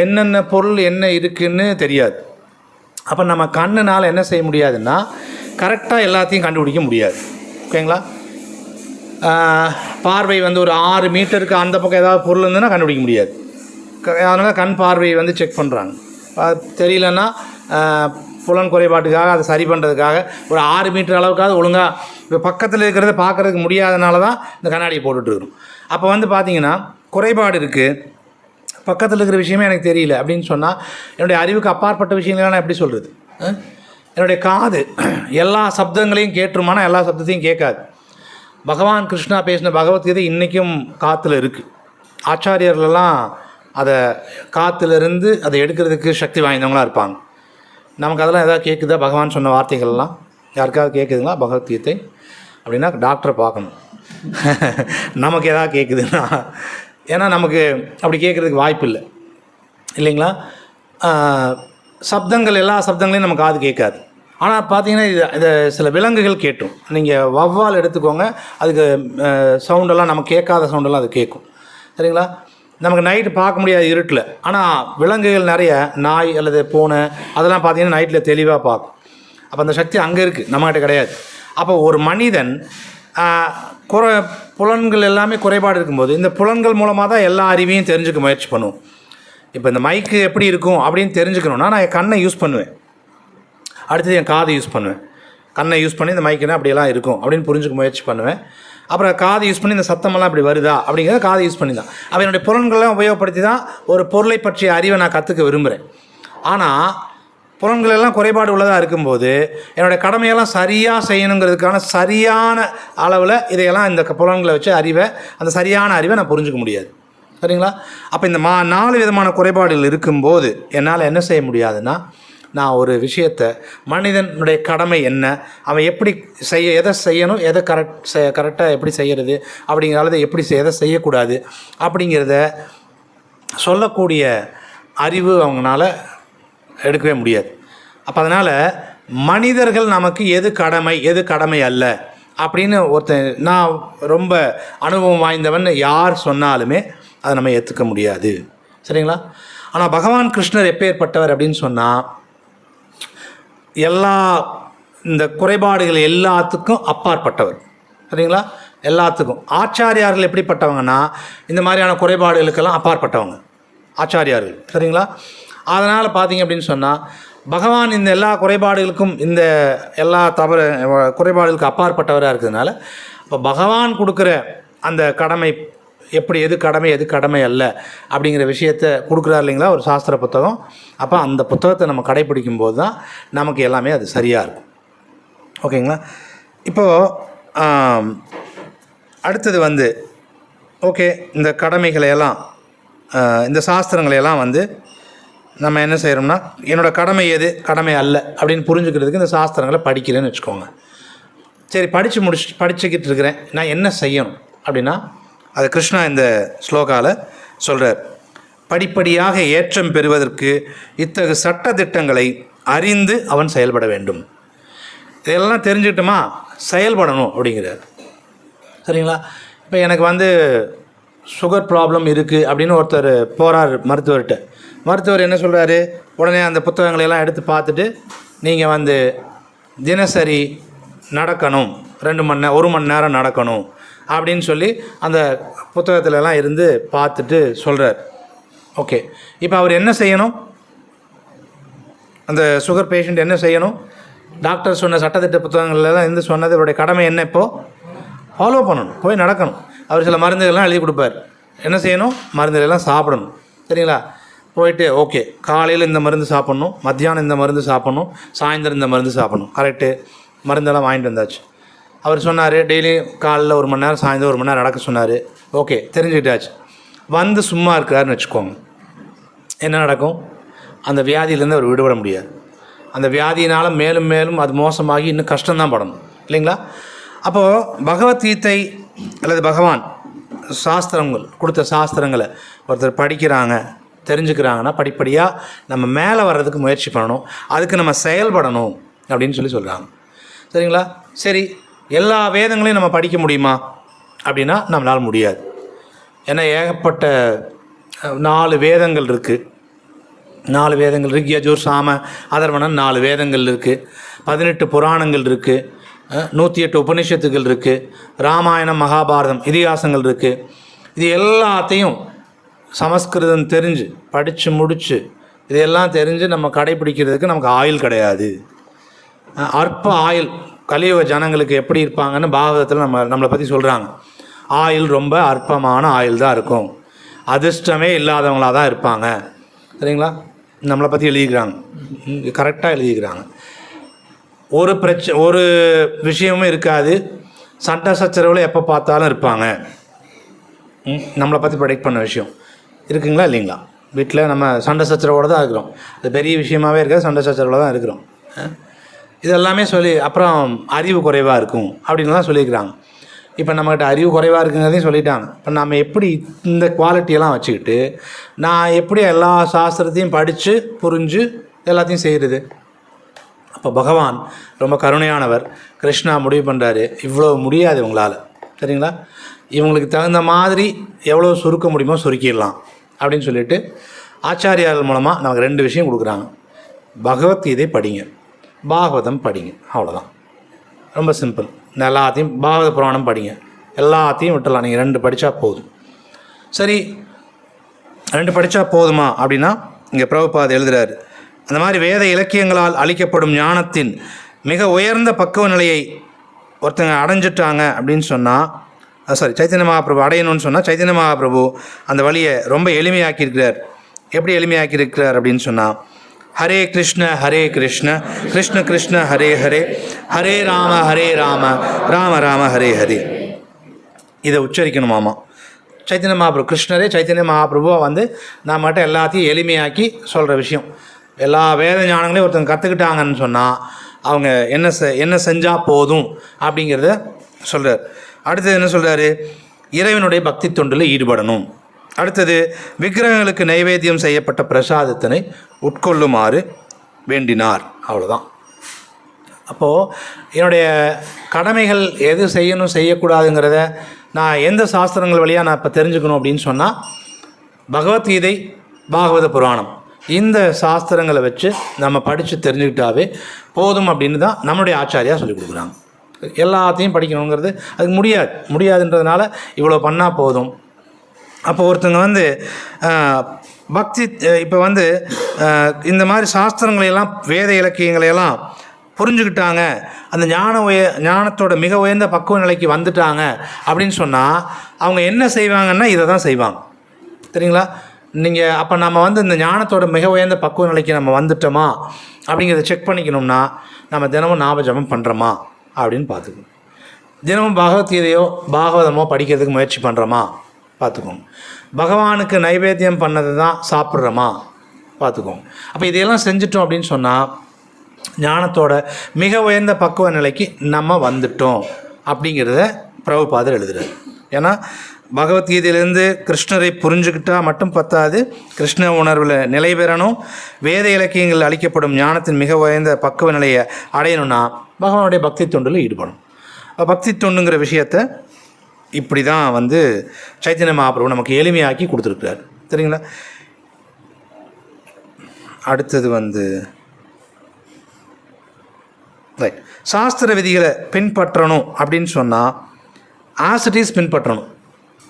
Speaker 1: என்னென்ன பொருள் என்ன இருக்குதுன்னு தெரியாது. அப்போ நம்ம கண்ணுனால் என்ன செய்ய முடியாதுன்னா கரெக்டாக எல்லாத்தையும் கண்டுபிடிக்க முடியாது, ஓகேங்களா? பார்வை வந்து ஒரு 6 மீட்டருக்கு அந்த பக்கம் ஏதாவது பொருள் இருந்ததுன்னா கண்டுபிடிக்க முடியாது. அதனால் கண் பார்வையை வந்து செக் பண்ணுறாங்க. தெரியலன்னா புலன் குறைபாட்டுக்காக அதை சரி பண்ணுறதுக்காக ஒரு 6 மீட்டர் அளவுக்காவது ஒழுங்காக இப்போ பக்கத்தில் இருக்கிறத பார்க்குறதுக்கு முடியாதனால தான் இந்த கண்ணாடியை போட்டுட்ருக்கணும். அப்போ வந்து பார்த்திங்கன்னா குறைபாடு இருக்குது, பக்கத்தில் இருக்கிற விஷயமே எனக்கு தெரியல அப்படின்னு சொன்னால் என்னுடைய அறிவுக்கு அப்பாற்பட்ட விஷயங்கள்லாம் நான் எப்படி சொல்கிறது? என்னுடைய காது எல்லா சப்தங்களையும் கேட்டுருமானா எல்லா சப்தத்தையும் கேட்காது. பகவான் கிருஷ்ணா பேசின பகவத்கீதை இன்றைக்கும் காற்றுல இருக்குது. ஆச்சாரியர்களெல்லாம் அதை காற்றுலேருந்து அதை எடுக்கிறதுக்கு சக்தி வாய்ந்தவங்களாக இருப்பாங்க. நமக்கு அதெல்லாம் எதாவது கேட்குதா? பகவான் சொன்ன வார்த்தைகள்லாம் யாருக்காவது கேட்குதுங்களா பகவத்கீதை? அப்படின்னா டாக்டரை பார்க்கணும். நமக்கு எதாவது கேட்குதுன்னா, ஏன்னா நமக்கு அப்படி கேட்குறதுக்கு வாய்ப்பு இல்லை, இல்லைங்களா? சப்தங்கள் எல்லா சப்தங்களையும் நமக்கு காது கேட்காது. ஆனால் பார்த்தீங்கன்னா இதை சில விலங்குகள் கேட்டும். நீங்கள் வௌவால் எடுத்துக்கோங்க, அதுக்கு சவுண்டெல்லாம் நம்ம கேட்காத சவுண்டெல்லாம் அது கேட்கும், சரிங்களா? நமக்கு நைட்டு பார்க்க முடியாது இருட்டில், ஆனால் விலங்குகள் நிறைய நாய் அல்லது பூனை அதெல்லாம் பார்த்தீங்கன்னா நைட்டில் தெளிவாக பார்க்கும். அப்போ அந்த சக்தி அங்கே இருக்குது, நம்மகிட்ட கிடையாது. அப்போ ஒரு மனிதன் புலன்கள் எல்லாமே குறைபாடு இருக்கும்போது இந்த புலன்கள் மூலமாக தான் எல்லா அறிவையும் தெரிஞ்சுக்க முயற்சி பண்ணுவோம். இப்போ இந்த மைக்கு எப்படி இருக்கும் அப்படின்னு தெரிஞ்சுக்கணுன்னா நான் என் கண்ணை யூஸ் பண்ணுவேன், அடுத்தது என் காதை யூஸ் பண்ணுவேன். கண்ணை யூஸ் பண்ணி இந்த மைக்குன்னா அப்படியெல்லாம் இருக்கும் அப்படின்னு புரிஞ்சுக்க முயற்சி பண்ணுவேன். அப்புறம் காதை யூஸ் பண்ணி இந்த சத்தமெல்லாம் இப்படி வருதா அப்படிங்கிறத காதை யூஸ் பண்ணி தான். அப்போ என்னுடைய புலன்களெலாம் உபயோகப்படுத்தி தான் ஒரு பொருளை பற்றிய அறிவை நான் கற்றுக்க விரும்புகிறேன். ஆனால் புலன்களெல்லாம் குறைபாடு உள்ளதாக இருக்கும்போது என்னுடைய கடமையெல்லாம் சரியாக செய்யணுங்கிறதுக்கான சரியான அளவில் இதையெல்லாம் இந்த புலன்களை வச்சு அந்த சரியான அறிவை நான் புரிஞ்சுக்க முடியாது, சரிங்களா? அப்போ இந்த 4 விதமான குறைபாடுகள் இருக்கும்போது என்னால் என்ன செய்ய முடியாதுன்னா, நான் ஒரு விஷயத்தை மனிதனுடைய கடமை என்ன, அவன் எப்படி எதை செய்யணும், எதை கரெக்டாக எப்படி செய்கிறது அப்படிங்கிறத எப்படி எதை செய்யக்கூடாது அப்படிங்கிறத சொல்லக்கூடிய அறிவு அவங்களால எடுக்கவே முடியாது. அப்போ அதனால் மனிதர்கள் நமக்கு எது கடமை அல்ல அப்படின்னு நான் ரொம்ப அனுபவம் வாய்ந்தவன் யார் சொன்னாலுமே அதை நம்ம ஏற்றுக்க முடியாது, சரிங்களா? ஆனால் பகவான் கிருஷ்ணர் எப்பேற்பட்டவர் அப்படின்னு சொன்னால் இந்த குறைபாடுகள் எல்லாத்துக்கும் அப்பாற்பட்டவர், சரிங்களா? எல்லாத்துக்கும். ஆச்சாரியார்கள் எப்படிப்பட்டவங்கன்னா இந்த மாதிரியான குறைபாடுகளுக்கெல்லாம் அப்பாற்பட்டவங்க ஆச்சாரியார்கள், சரிங்களா? அதனால் பார்த்தீங்க அப்படின்னு சொன்னால் பகவான் இந்த எல்லா குறைபாடுகளுக்கும் இந்த எல்லா குறைபாடுகளுக்கு அப்பாற்பட்டவராக இருக்கிறதுனால இப்போ பகவான் கொடுக்குற அந்த கடமை எது கடமை அல்ல அப்படிங்கிற விஷயத்தை கொடுக்குறாரு இல்லைங்களா ஒரு சாஸ்திர புத்தகம். அப்போ அந்த புத்தகத்தை நம்ம கடைப்பிடிக்கும் போது தான் நமக்கு எல்லாமே அது சரியாக இருக்கும், ஓகேங்களா? இப்போது அடுத்தது வந்து ஓகே, இந்த கடமைகளையெல்லாம் இந்த சாஸ்திரங்களையெல்லாம் வந்து நம்ம என்ன செய்கிறோம்னா என்னோடய கடமை அல்ல அப்படின்னு புரிஞ்சுக்கிறதுக்கு இந்த சாஸ்திரங்களை படிக்கிறேன்னு வச்சுக்கோங்க. சரி, படிச்சுக்கிட்டு இருக்கிறேன், நான் என்ன செய்யணும் அப்படின்னா அது கிருஷ்ணா இந்த ஸ்லோகாவில் சொல்கிறார். படிப்படியாக ஏற்றம் பெறுவதற்கு இத்தகு சட்ட திட்டங்களை அறிந்து அவன் செயல்பட வேண்டும். இதெல்லாம் தெரிஞ்சுக்கிட்டோமா செயல்படணும் அப்படிங்கிறார். சரிங்களா? இப்போ எனக்கு சுகர் ப்ராப்ளம் இருக்குது அப்படின்னு ஒருத்தர் போகிறார் மருத்துவர்கிட்ட. மருத்துவர் என்ன சொல்கிறாரு, உடனே அந்த புத்தகங்களையெல்லாம் எடுத்து பார்த்துட்டு நீங்கள் தினசரி நடக்கணும், 1 மணி நேரம் நடக்கணும் அப்படின்னு சொல்லி அந்த புத்தகத்துலலாம் இருந்து பார்த்துட்டு சொல்கிறார். ஓகே, இப்போ அவர் என்ன செய்யணும்? அந்த சுகர் பேஷண்ட் என்ன செய்யணும்? டாக்டர் சொன்ன சட்டத்திட்ட புத்தகங்கள்லாம் இருந்து சொன்னது அவருடைய கடமை என்ன? இப்போது ஃபாலோ பண்ணணும், போய் நடக்கணும். அவர் சில மருந்துகள்லாம் எழுதி கொடுப்பார். என்ன செய்யணும்? மருந்துகளெல்லாம் சாப்பிடணும். சரிங்களா? போயிட்டு ஓகே, காலையில் இந்த மருந்து சாப்பிட்ணும், மத்தியானம் இந்த மருந்து சாப்பிட்ணும், சாயந்தரம் இந்த மருந்து சாப்பிட்ணும். கரெக்டு, மருந்தெல்லாம் வாங்கிட்டு வந்தாச்சு. அவர் சொன்னார் டெய்லியும் காலையில் 1 மணி நேரம், சாயந்தரம் 1 மணி நேரம் நடக்க சொன்னார். ஓகே, தெரிஞ்சுக்கிட்டாச்சு. சும்மா இருக்காருன்னு வச்சுக்கோங்க, என்ன நடக்கும்? அந்த வியாதியிலேருந்து அவர் விடுபட முடியாது. அந்த வியாதியினால் மேலும் மேலும் அது மோசமாகி இன்னும் கஷ்டம்தான் படணும், இல்லைங்களா? அப்போது பகவத்கீதை அல்லது பகவான் சாஸ்திரங்கள் கொடுத்த சாஸ்திரங்களை ஒருத்தர் படிக்கிறாங்க, தெரிஞ்சுக்கிறாங்கன்னா படிப்படியாக நம்ம மேலே வர்றதுக்கு முயற்சி பண்ணணும், அதுக்கு நம்ம செயல்படணும் அப்படின்னு சொல்கிறாங்க. சரிங்களா? சரி, எல்லா வேதங்களையும் நம்ம படிக்க முடியுமா அப்படின்னா நம்மளால் முடியாது. ஏன்னா ஏகப்பட்ட 4 வேதங்கள் இருக்குது. 4 வேதங்கள், ரிக் யஜுர் சாம அதர்வணன் 4 வேதங்கள் இருக்குது, 18 புராணங்கள் இருக்குது, 108 உபநிஷத்துகள் இருக்குது, ராமாயணம் மகாபாரதம் இதிகாசங்கள் இருக்குது. இது எல்லாத்தையும் சமஸ்கிருதம் தெரிஞ்சு படித்து முடித்து இதையெல்லாம் தெரிஞ்சு நம்ம கடைப்பிடிக்கிறதுக்கு நமக்கு ஆயுள் கிடையாது. அற்ப ஆயுள். கலியுக ஜனங்களுக்கு எப்படி இருப்பாங்கன்னு பாகவதத்தில் நம்மளை பற்றி சொல்கிறாங்க. ஆயுள் ரொம்ப அற்பமான ஆயுள் தான் இருக்கும், அதிர்ஷ்டமே இல்லாதவங்களாக தான் இருப்பாங்க. சரிங்களா? நம்மளை பற்றி எழுதிக்கிறாங்க, கரெக்டாக எழுதிக்கிறாங்க. ஒரு விஷயமும் இருக்காது, சண்டை சச்சரவில் எப்போ பார்த்தாலும் இருப்பாங்க. நம்மளை பற்றி ப்ரெடிக்ட் பண்ண விஷயம் இருக்குங்களா இல்லைங்களா? வீட்டில் நம்ம சண்டை சச்சரவோடு தான் இருக்கிறோம், அது பெரிய விஷயமாகவே இருக்காது, சண்டை சச்சரவில் தான் இருக்கிறோம். இதெல்லாமே சொல்லி அப்புறம் அறிவு குறைவாக இருக்கும் அப்படின்லாம் சொல்லியிருக்கிறாங்க. இப்போ நம்மகிட்ட அறிவு குறைவாக இருக்குங்கிறதையும் சொல்லிட்டாங்க. இப்போ நம்ம எப்படி இந்த குவாலிட்டியெல்லாம் வச்சுக்கிட்டு நான் எப்படி எல்லா சாஸ்திரத்தையும் படித்து புரிஞ்சு எல்லாத்தையும் செய்கிறது? அப்போ பகவான் ரொம்ப கருணையானவர். கிருஷ்ணா முடிவு பண்ணுறாரு, இவ்வளோ முடியாது இவங்களால். சரிங்களா? இவங்களுக்கு தகுந்த மாதிரி எவ்வளோ சுருக்க முடியுமோ சுருக்கிடலாம் அப்படின்னு சொல்லிட்டு ஆச்சாரியார்கள் மூலமாக நமக்கு 2 விஷயம் கொடுக்குறாங்க. பகவத்கீதை படிங்க, பாகவதம் படிங்க, அவ்வளோதான். ரொம்ப சிம்பிள். எல்லாத்தையும் பாகவத புராணம் படிங்க, எல்லாத்தையும் விட்டுடலாம். நீங்கள் 2 படித்தா போதும். சரி, 2 படித்தா போதுமா அப்படின்னா இங்கே பிரபுபாத் எழுதுகிறார், அந்த மாதிரி வேத இலக்கியங்களால் அளிக்கப்படும் ஞானத்தின் மிக உயர்ந்த பக்குவ நிலையை ஒருத்தங்க அடைஞ்சிட்டாங்க அப்படின்னு சொன்னால், சைத்தன்ய மகாபிரபு அடையணும்னு சொன்னால் சைத்தன்ய மகாபிரபு அந்த வழியை ரொம்ப எளிமையாக்கியிருக்கிறார். எப்படி எளிமையாக்கியிருக்கிறார் அப்படின்னு சொன்னால், ஹரே கிருஷ்ண கிருஷ்ண கிருஷ்ண ஹரே ஹரே, ஹரே ராம ராம ராம ஹரே ஹரே. இதை உச்சரிக்கணுமாமா. சைத்தன்ய மகாபிரபு கிருஷ்ணரே சைத்தன்ய மகாபிரபுவை நம்மகிட்ட எல்லாத்தையும் எளிமையாக்கி சொல்கிற விஷயம். எல்லா வேத ஞானங்களையும் ஒருத்தங்க கற்றுக்கிட்டாங்கன்னு சொன்னால் அவங்க என்ன செஞ்சால் போதும் அப்படிங்கிறத சொல்கிறார். அடுத்தது என்ன சொல்கிறாரு? இறைவனுடைய பக்தி தொண்டில் ஈடுபடணும். அடுத்தது விக்கிரகங்களுக்கு நைவேத்தியம் செய்யப்பட்ட பிரசாதத்தினை உட்கொள்ளுமாறு வேண்டினார். அவ்வளோதான். அப்போது என்னுடைய கடமைகள் எது செய்யணும் செய்யக்கூடாதுங்கிறத நான் எந்த சாஸ்திரங்கள் வழியாக நான் இப்போ தெரிஞ்சுக்கணும் அப்படின்னு சொன்னால் பகவத்கீதை, பாகவத புராணம், இந்த சாஸ்திரங்களை வச்சு நம்ம படித்து தெரிஞ்சுக்கிட்டாவே போதும் அப்படின்னு தான் நம்மளுடைய ஆச்சாரியா சொல்லிக் கொடுக்குறாங்க. எல்லாத்தையும் படிக்கணுங்கிறது அதுக்கு முடியாதுன்றதுனால இவ்வளோ பண்ணால் போதும். அப்போ ஒருத்தங்க பக்தி இப்போ இந்த மாதிரி சாஸ்திரங்களையெல்லாம் வேத இலக்கியங்களையெல்லாம் புரிஞ்சுக்கிட்டாங்க, அந்த ஞானத்தோட மிக உயர்ந்த பக்குவ நிலைக்கு வந்துட்டாங்க அப்படின்னு சொன்னால் அவங்க என்ன செய்வாங்கன்னா இதை தான் செய்வாங்க. சரிங்களா? நீங்கள் அப்போ நம்ம இந்த ஞானத்தோட மிக உயர்ந்த பக்குவ நிலைக்கு நம்ம வந்துட்டோமா அப்படிங்கிறத செக் பண்ணிக்கணும்னா நம்ம தினமும் ஞாபகம் பண்ணுறோமா அப்படின்னு பார்த்துக்கணும். தினமும் பகவத்கீதையோ பாகவதமோ படிக்கிறதுக்கு முயற்சி பண்ணுறோமா பார்த்துக்கோங்க. பகவானுக்கு நைவேத்தியம் பண்ணது தான் சாப்பிட்றோமா பார்த்துக்கோங்க. அப்போ இதையெல்லாம் செஞ்சிட்டோம் அப்படின்னு சொன்னால் ஞானத்தோட மிக உயர்ந்த பக்குவ நிலைக்கு நம்ம வந்துட்டோம் அப்படிங்கிறத பிரபுபாதர் எழுதுறாரு. ஏன்னா பகவத்கீதையிலேருந்து கிருஷ்ணரை புரிஞ்சுக்கிட்டால் மட்டும் பத்தாது, கிருஷ்ண உணர்வில் நிலை பெறணும். வேத இலக்கியங்கள் அளிக்கப்படும் ஞானத்தின் மிக உயர்ந்த பக்குவ நிலையை அடையணும்னா பகவானுடைய பக்தி தொண்டில் ஈடுபடும். பக்தி தொண்டுங்கிற விஷயத்தை இப்படி தான் வந்து சைத்தன்ய மகாபிரபு நமக்கு எளிமையாக்கி கொடுத்துருக்குறாரு. சரிங்களா? அடுத்தது வந்து ரைட், சாஸ்திர விதிகளை பின்பற்றணும் அப்படின்னு சொன்னால் ஆஸ் இட் இஸ் பின்பற்றணும்.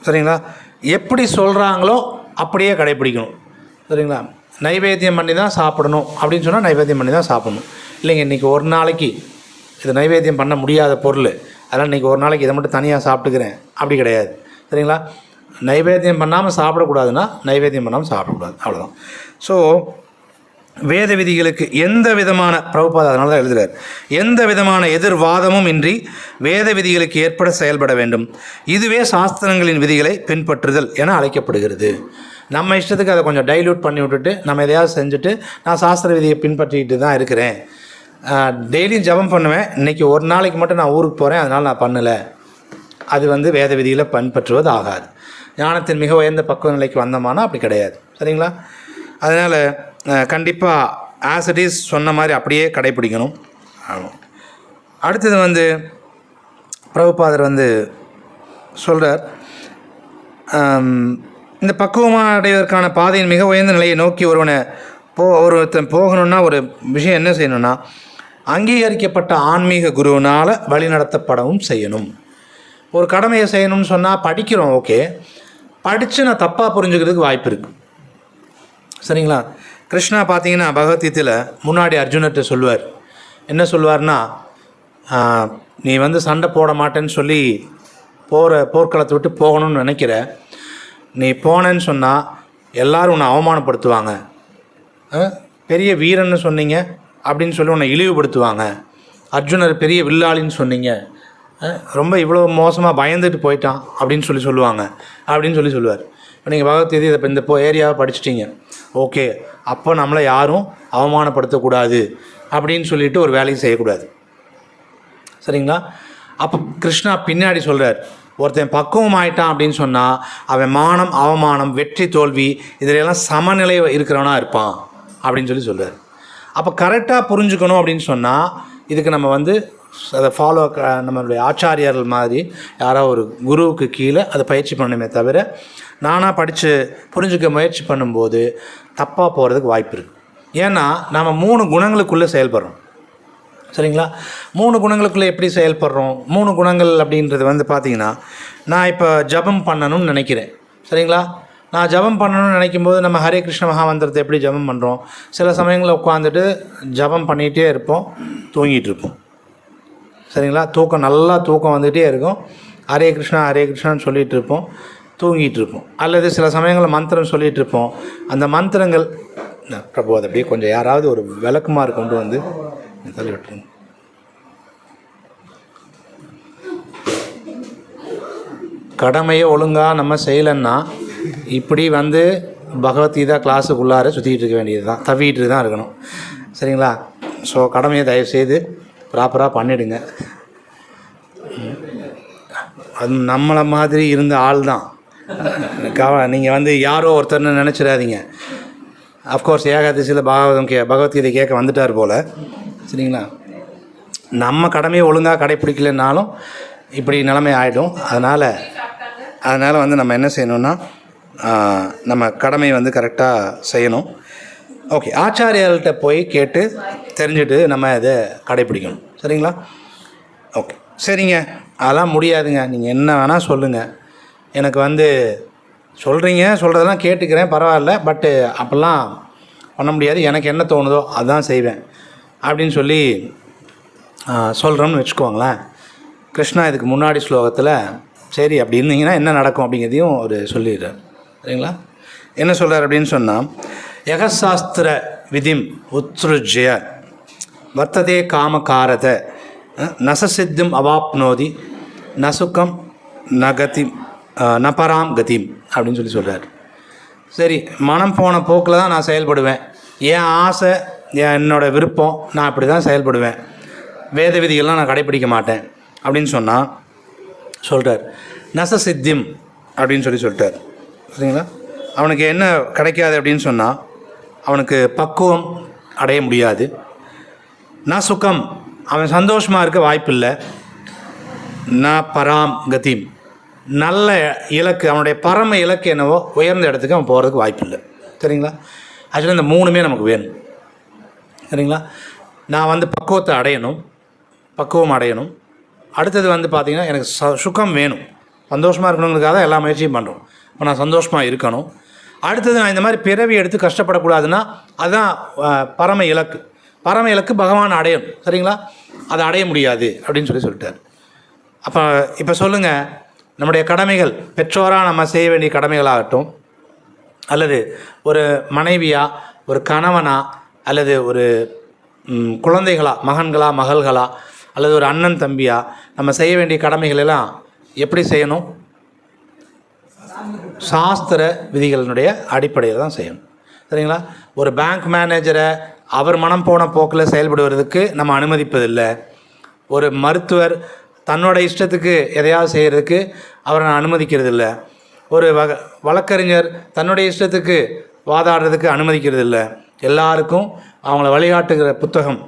Speaker 1: சரிங்களா? எப்படி சொல்கிறாங்களோ அப்படியே கடைப்பிடிக்கணும். சரிங்களா? நைவேத்தியம் பண்ணி தான் சாப்பிடணும் அப்படின்னு சொன்னால் நைவேத்தியம் பண்ணி தான் சாப்பிடணும். இல்லைங்க இன்றைக்கி ஒரு நாளைக்கு இது நைவேத்தியம் பண்ண முடியாத பொருள், அதனால் இன்றைக்கி ஒரு நாளைக்கு இதை மட்டும் தனியாக சாப்பிட்டுக்கிறேன், அப்படி கிடையாது. சரிங்களா? நைவேத்தியம் பண்ணாமல் சாப்பிடக்கூடாதுன்னா நைவேத்தியம் பண்ணாமல் சாப்பிடக்கூடாது, அவ்வளோதான். ஸோ வேத விதிகளுக்கு எந்த விதமான பிரபுபாதா அதனால தான் எழுதுகிறார், எந்த விதமான எதிர்வாதமும் இன்றி வேத விதிகளுக்கு ஏற்பட செயல்பட வேண்டும். இதுவே சாஸ்திரங்களின் விதிகளை பின்பற்றுதல் என அழைக்கப்படுகிறது. நம்ம இஷ்டத்துக்கு அதை கொஞ்சம் டைல்யூட் பண்ணி விட்டுட்டு நம்ம எதையாவது செஞ்சுட்டு நான் சாஸ்திர விதியை பின்பற்றிக்கிட்டு தான் இருக்கிறேன், டெய்லியும் ஜபம் பண்ணுவேன், இன்றைக்கி ஒரு நாளைக்கு மட்டும் நான் ஊருக்கு போகிறேன் அதனால் நான் பண்ணலை, அது வந்து வேத விதிகளை பின்பற்றுவது ஆகாது. ஞானத்தின் மிக உயர்ந்த பக்குவ நிலைக்கு வந்தோமானா அப்படி கிடையாது. சரிங்களா? அதனால் கண்டிப்பாக ஆஸ் இட் இஸ் சொன்ன மாதிரி அப்படியே கடைப்பிடிக்கணும். அடுத்தது வந்து பிரபுபாதர் வந்து சொல்கிறார், இந்த பக்குவமாக அடைவதற்கான பாதையின் மிக உயர்ந்த நிலையை நோக்கி ஒருத்தன் போகணுன்னா ஒரு விஷயம் என்ன செய்யணும்னா அங்கீகரிக்கப்பட்ட ஆன்மீக குருவினால் வழிநடத்தப்படவும் செய்யணும். ஒரு கடமையை செய்யணும்னு சொன்னால் படிக்கிறோம், ஓகே, படித்து நான் தப்பாக புரிஞ்சுக்கிறதுக்கு வாய்ப்பு இருக்குது. சரிங்களா? கிருஷ்ணா பார்த்தீங்கன்னா பகவத்கீதையில் முன்னாடி அர்ஜுனர்கிட்ட சொல்லுவார், என்ன சொல்லுவார்னா, நீ வந்து சண்டை போட மாட்டேன்னு சொல்லி போர்க்களத்தை விட்டு போகணும்னு நினைக்கிற, நீ போனேன்னு சொன்னால் எல்லோரும் உன்னை அவமானப்படுத்துவாங்க, பெரிய வீரன்னு சொன்னீங்க அப்படின்னு சொல்லி உன்னை இழிவுபடுத்துவாங்க, அர்ஜுனர் பெரிய வில்லாளின்னு சொன்னீங்க, ரொம்ப இவ்வளோ மோசமாக பயந்துட்டு போயிட்டான் அப்படின்னு சொல்லுவாங்க அப்படின்னு சொல்லுவார். இப்போ நீங்கள் பகவத்கீதை இதை இந்த ஏரியாவை படிச்சிட்டிங்க, ஓகே, அப்போ நம்மளை யாரும் அவமானப்படுத்தக்கூடாது அப்படின்னு சொல்லிட்டு ஒரு வேலையை செய்யக்கூடாது. சரிங்களா? அப்போ கிருஷ்ணா பின்னாடி சொல்கிறார், ஒருத்தன் பக்குவம் ஆயிட்டான் அப்படின்னு சொன்னால் அவன் மானம் அவமானம் வெற்றி தோல்வி இதிலெல்லாம் சமநிலை இருக்கிறவனாக இருப்பான் அப்படின்னு சொல்கிறார். அப்போ கரெக்டாக புரிஞ்சுக்கணும் அப்படின்னு சொன்னால் இதுக்கு நம்ம வந்து அதை ஃபாலோ நம்மளுடைய ஆச்சாரியர்கள் மாதிரி யாராவது ஒரு குருவுக்கு கீழே அதை பயிற்சி பண்ணணுமே தவிர நானாக படித்து புரிஞ்சுக்க முயற்சி பண்ணும்போது தப்பாக போகிறதுக்கு வாய்ப்பு இருக்குது. ஏன்னா நம்ம 3 குணங்களுக்குள்ளே செயல்படுறோம். சரிங்களா? 3 குணங்களுக்குள்ளே எப்படி செயல்படுறோம்? 3 குணங்கள் அப்படின்றது வந்து பார்த்திங்கன்னா, நான் இப்போ ஜபம் பண்ணணும்னு நினைக்கிறேன். சரிங்களா? நான் ஜபம் பண்ணணும்னு நினைக்கும்போது நம்ம ஹரே கிருஷ்ண மகாமந்திரத்தை எப்படி ஜபம் பண்ணுறோம்? சில சமயங்களில் உட்காந்துட்டு ஜபம் பண்ணிகிட்டே இருப்போம், தூங்கிட்டு இருப்போம். சரிங்களா? நல்லா தூக்கம் வந்துகிட்டே இருக்கும், ஹரே கிருஷ்ணான்னு சொல்லிகிட்டு இருப்போம், தூங்கிட்டு இருப்போம். அல்லது சில சமயங்களில் மந்திரம் சொல்லிகிட்டு இருப்போம். அந்த மந்திரங்கள் பிரபு அதை அப்படியே கொஞ்சம் யாராவது ஒரு விளக்குமாறு கொண்டு வந்து தள்ளி விட்டுருங்க. கடமையை ஒழுங்காக நம்ம செய்யலைன்னா இப்படி வந்து பகவத்கீதா கிளாஸுக்குள்ளார சுற்றிக்கிட்டு இருக்க வேண்டியது தான், தவிட்டு தான் இருக்கணும். சரிங்களா? ஸோ கடமையை தயவுசெய்து ப்ராப்பராக பண்ணிவிடுங்க. அது நம்மளை மாதிரி இருந்த ஆள் தான், நீங்கள் வந்து யாரோ ஒருத்தர்னு நினச்சிடாதீங்க. அஃப்கோர்ஸ் ஏகாதசியில் பகவத்கீதை கேட்க வந்துட்டார் போல். சரிங்களா? நம்ம கடமையை ஒழுங்காக கடைப்பிடிக்கலைன்னாலும் இப்படி நிலைமை ஆகிடும். அதனால் வந்து நம்ம என்ன செய்யணும்னா நம்ம கடமையை வந்து கரெக்டாக செய்யணும். ஓகே, ஆச்சாரியர்கள்ட்ட போய் கேட்டு தெரிஞ்சுட்டு நம்ம இதை கடைப்பிடிக்கணும். சரிங்களா? ஓகே, சரிங்க, அதெல்லாம் முடியாதுங்க, நீங்கள் என்ன வேணால் சொல்லுங்கள், எனக்கு வந்து சொல்கிறதெல்லாம் கேட்டுக்கிறேன், பரவாயில்ல, பட்டு அப்போல்லாம் பண்ண முடியாது, எனக்கு என்ன தோணுதோ அதுதான் செய்வேன் அப்படின்னு சொல்லி சொல்கிறோம்னு வச்சுக்கோங்களேன். கிருஷ்ணா இதுக்கு முன்னாடி ஸ்லோகத்தில் சரி அப்படி இருந்தீங்கன்னா என்ன நடக்கும் அப்படிங்கிறதையும் ஒரு சொல்லிடுறார். சரிங்களா? என்ன சொல்கிறார் அப்படின்னு சொன்னால், யகசாஸ்திர விதிம் உத்ருஜ்ய வர்த்ததே காமகாரத நசசித்தும் அவாப்னோதி நசுக்கம் நகதி நபராம் கதிம் அப்படின்னு சொல்கிறார். சரி, மனம் போன போக்கில் தான் நான் செயல்படுவேன், என் ஆசை என்னோடய விருப்பம், நான் அப்படி தான் செயல்படுவேன், வேத விதிகள்லாம் நான் கடைப்பிடிக்க மாட்டேன் அப்படின்னு சொல்கிறார். நசசித்திம் அப்படின்னு சொல்லிட்டார். சரிங்களா? அவனுக்கு என்ன கிடைக்காது அப்படின்னு சொன்னால், அவனுக்கு பக்குவம் அடைய முடியாது. நான் சுகம், அவன் சந்தோஷமாக இருக்க வாய்ப்பில்லை. நான் பராம் கதிம், நல்ல இலக்கு, அவனுடைய பரம இலக்கு என்னவோ உயர்ந்த இடத்துக்கு அவன் போகிறதுக்கு வாய்ப்பில்லை. சரிங்களா? ஆக்சுவலாக இந்த மூணுமே நமக்கு வேணும். சரிங்களா? நான் பக்குவத்தை அடையணும், பக்குவம் அடையணும். அடுத்தது பார்த்திங்கன்னா எனக்கு சுகம் வேணும், சந்தோஷமாக இருக்கணுங்கிறதுக்காக எல்லா முயற்சியும் பண்ணுறோம். இப்போ நான் சந்தோஷமாக இருக்கணும். அடுத்தது நான் இந்த மாதிரி பிறவி எடுத்து கஷ்டப்படக்கூடாதுன்னா அதுதான் பரம இலக்கு. பரம இலக்கு பகவான் அடையணும். சரிங்களா? அதை அடைய முடியாது அப்படின்னு சொல்லிட்டார். அப்போ இப்போ சொல்லுங்கள், நம்முடைய கடமைகள், பெற்றோராக நம்ம செய்ய வேண்டிய கடமைகளாகட்டும், அல்லது ஒரு மனைவியா, ஒரு கணவனா, அல்லது ஒரு குழந்தைகளா, மகன்களா மகள்களா, அல்லது ஒரு அண்ணன் தம்பியா, நம்ம செய்ய வேண்டிய கடமைகள் எல்லாம் எப்படி செய்யணும்? சாஸ்திர விதிகளினுடைய அடிப்படையில் தான் செய்யணும். சரிங்களா? ஒரு பேங்க் மேனேஜரை அவர் மனம் போன போக்கில் செயல்படுவதற்கு நம்ம அனுமதிப்பதில்லை. ஒரு மருத்துவர் தன்னோட இஷ்டத்துக்கு எதையாவது செய்கிறதுக்கு அவரை நான் அனுமதிக்கிறது இல்லை. ஒரு வழக்கறிஞர் தன்னுடைய இஷ்டத்துக்கு வாதாடுறதுக்கு அனுமதிக்கிறது இல்லை. எல்லாருக்கும் அவங்கள வழிகாட்டுகிற புத்தகம்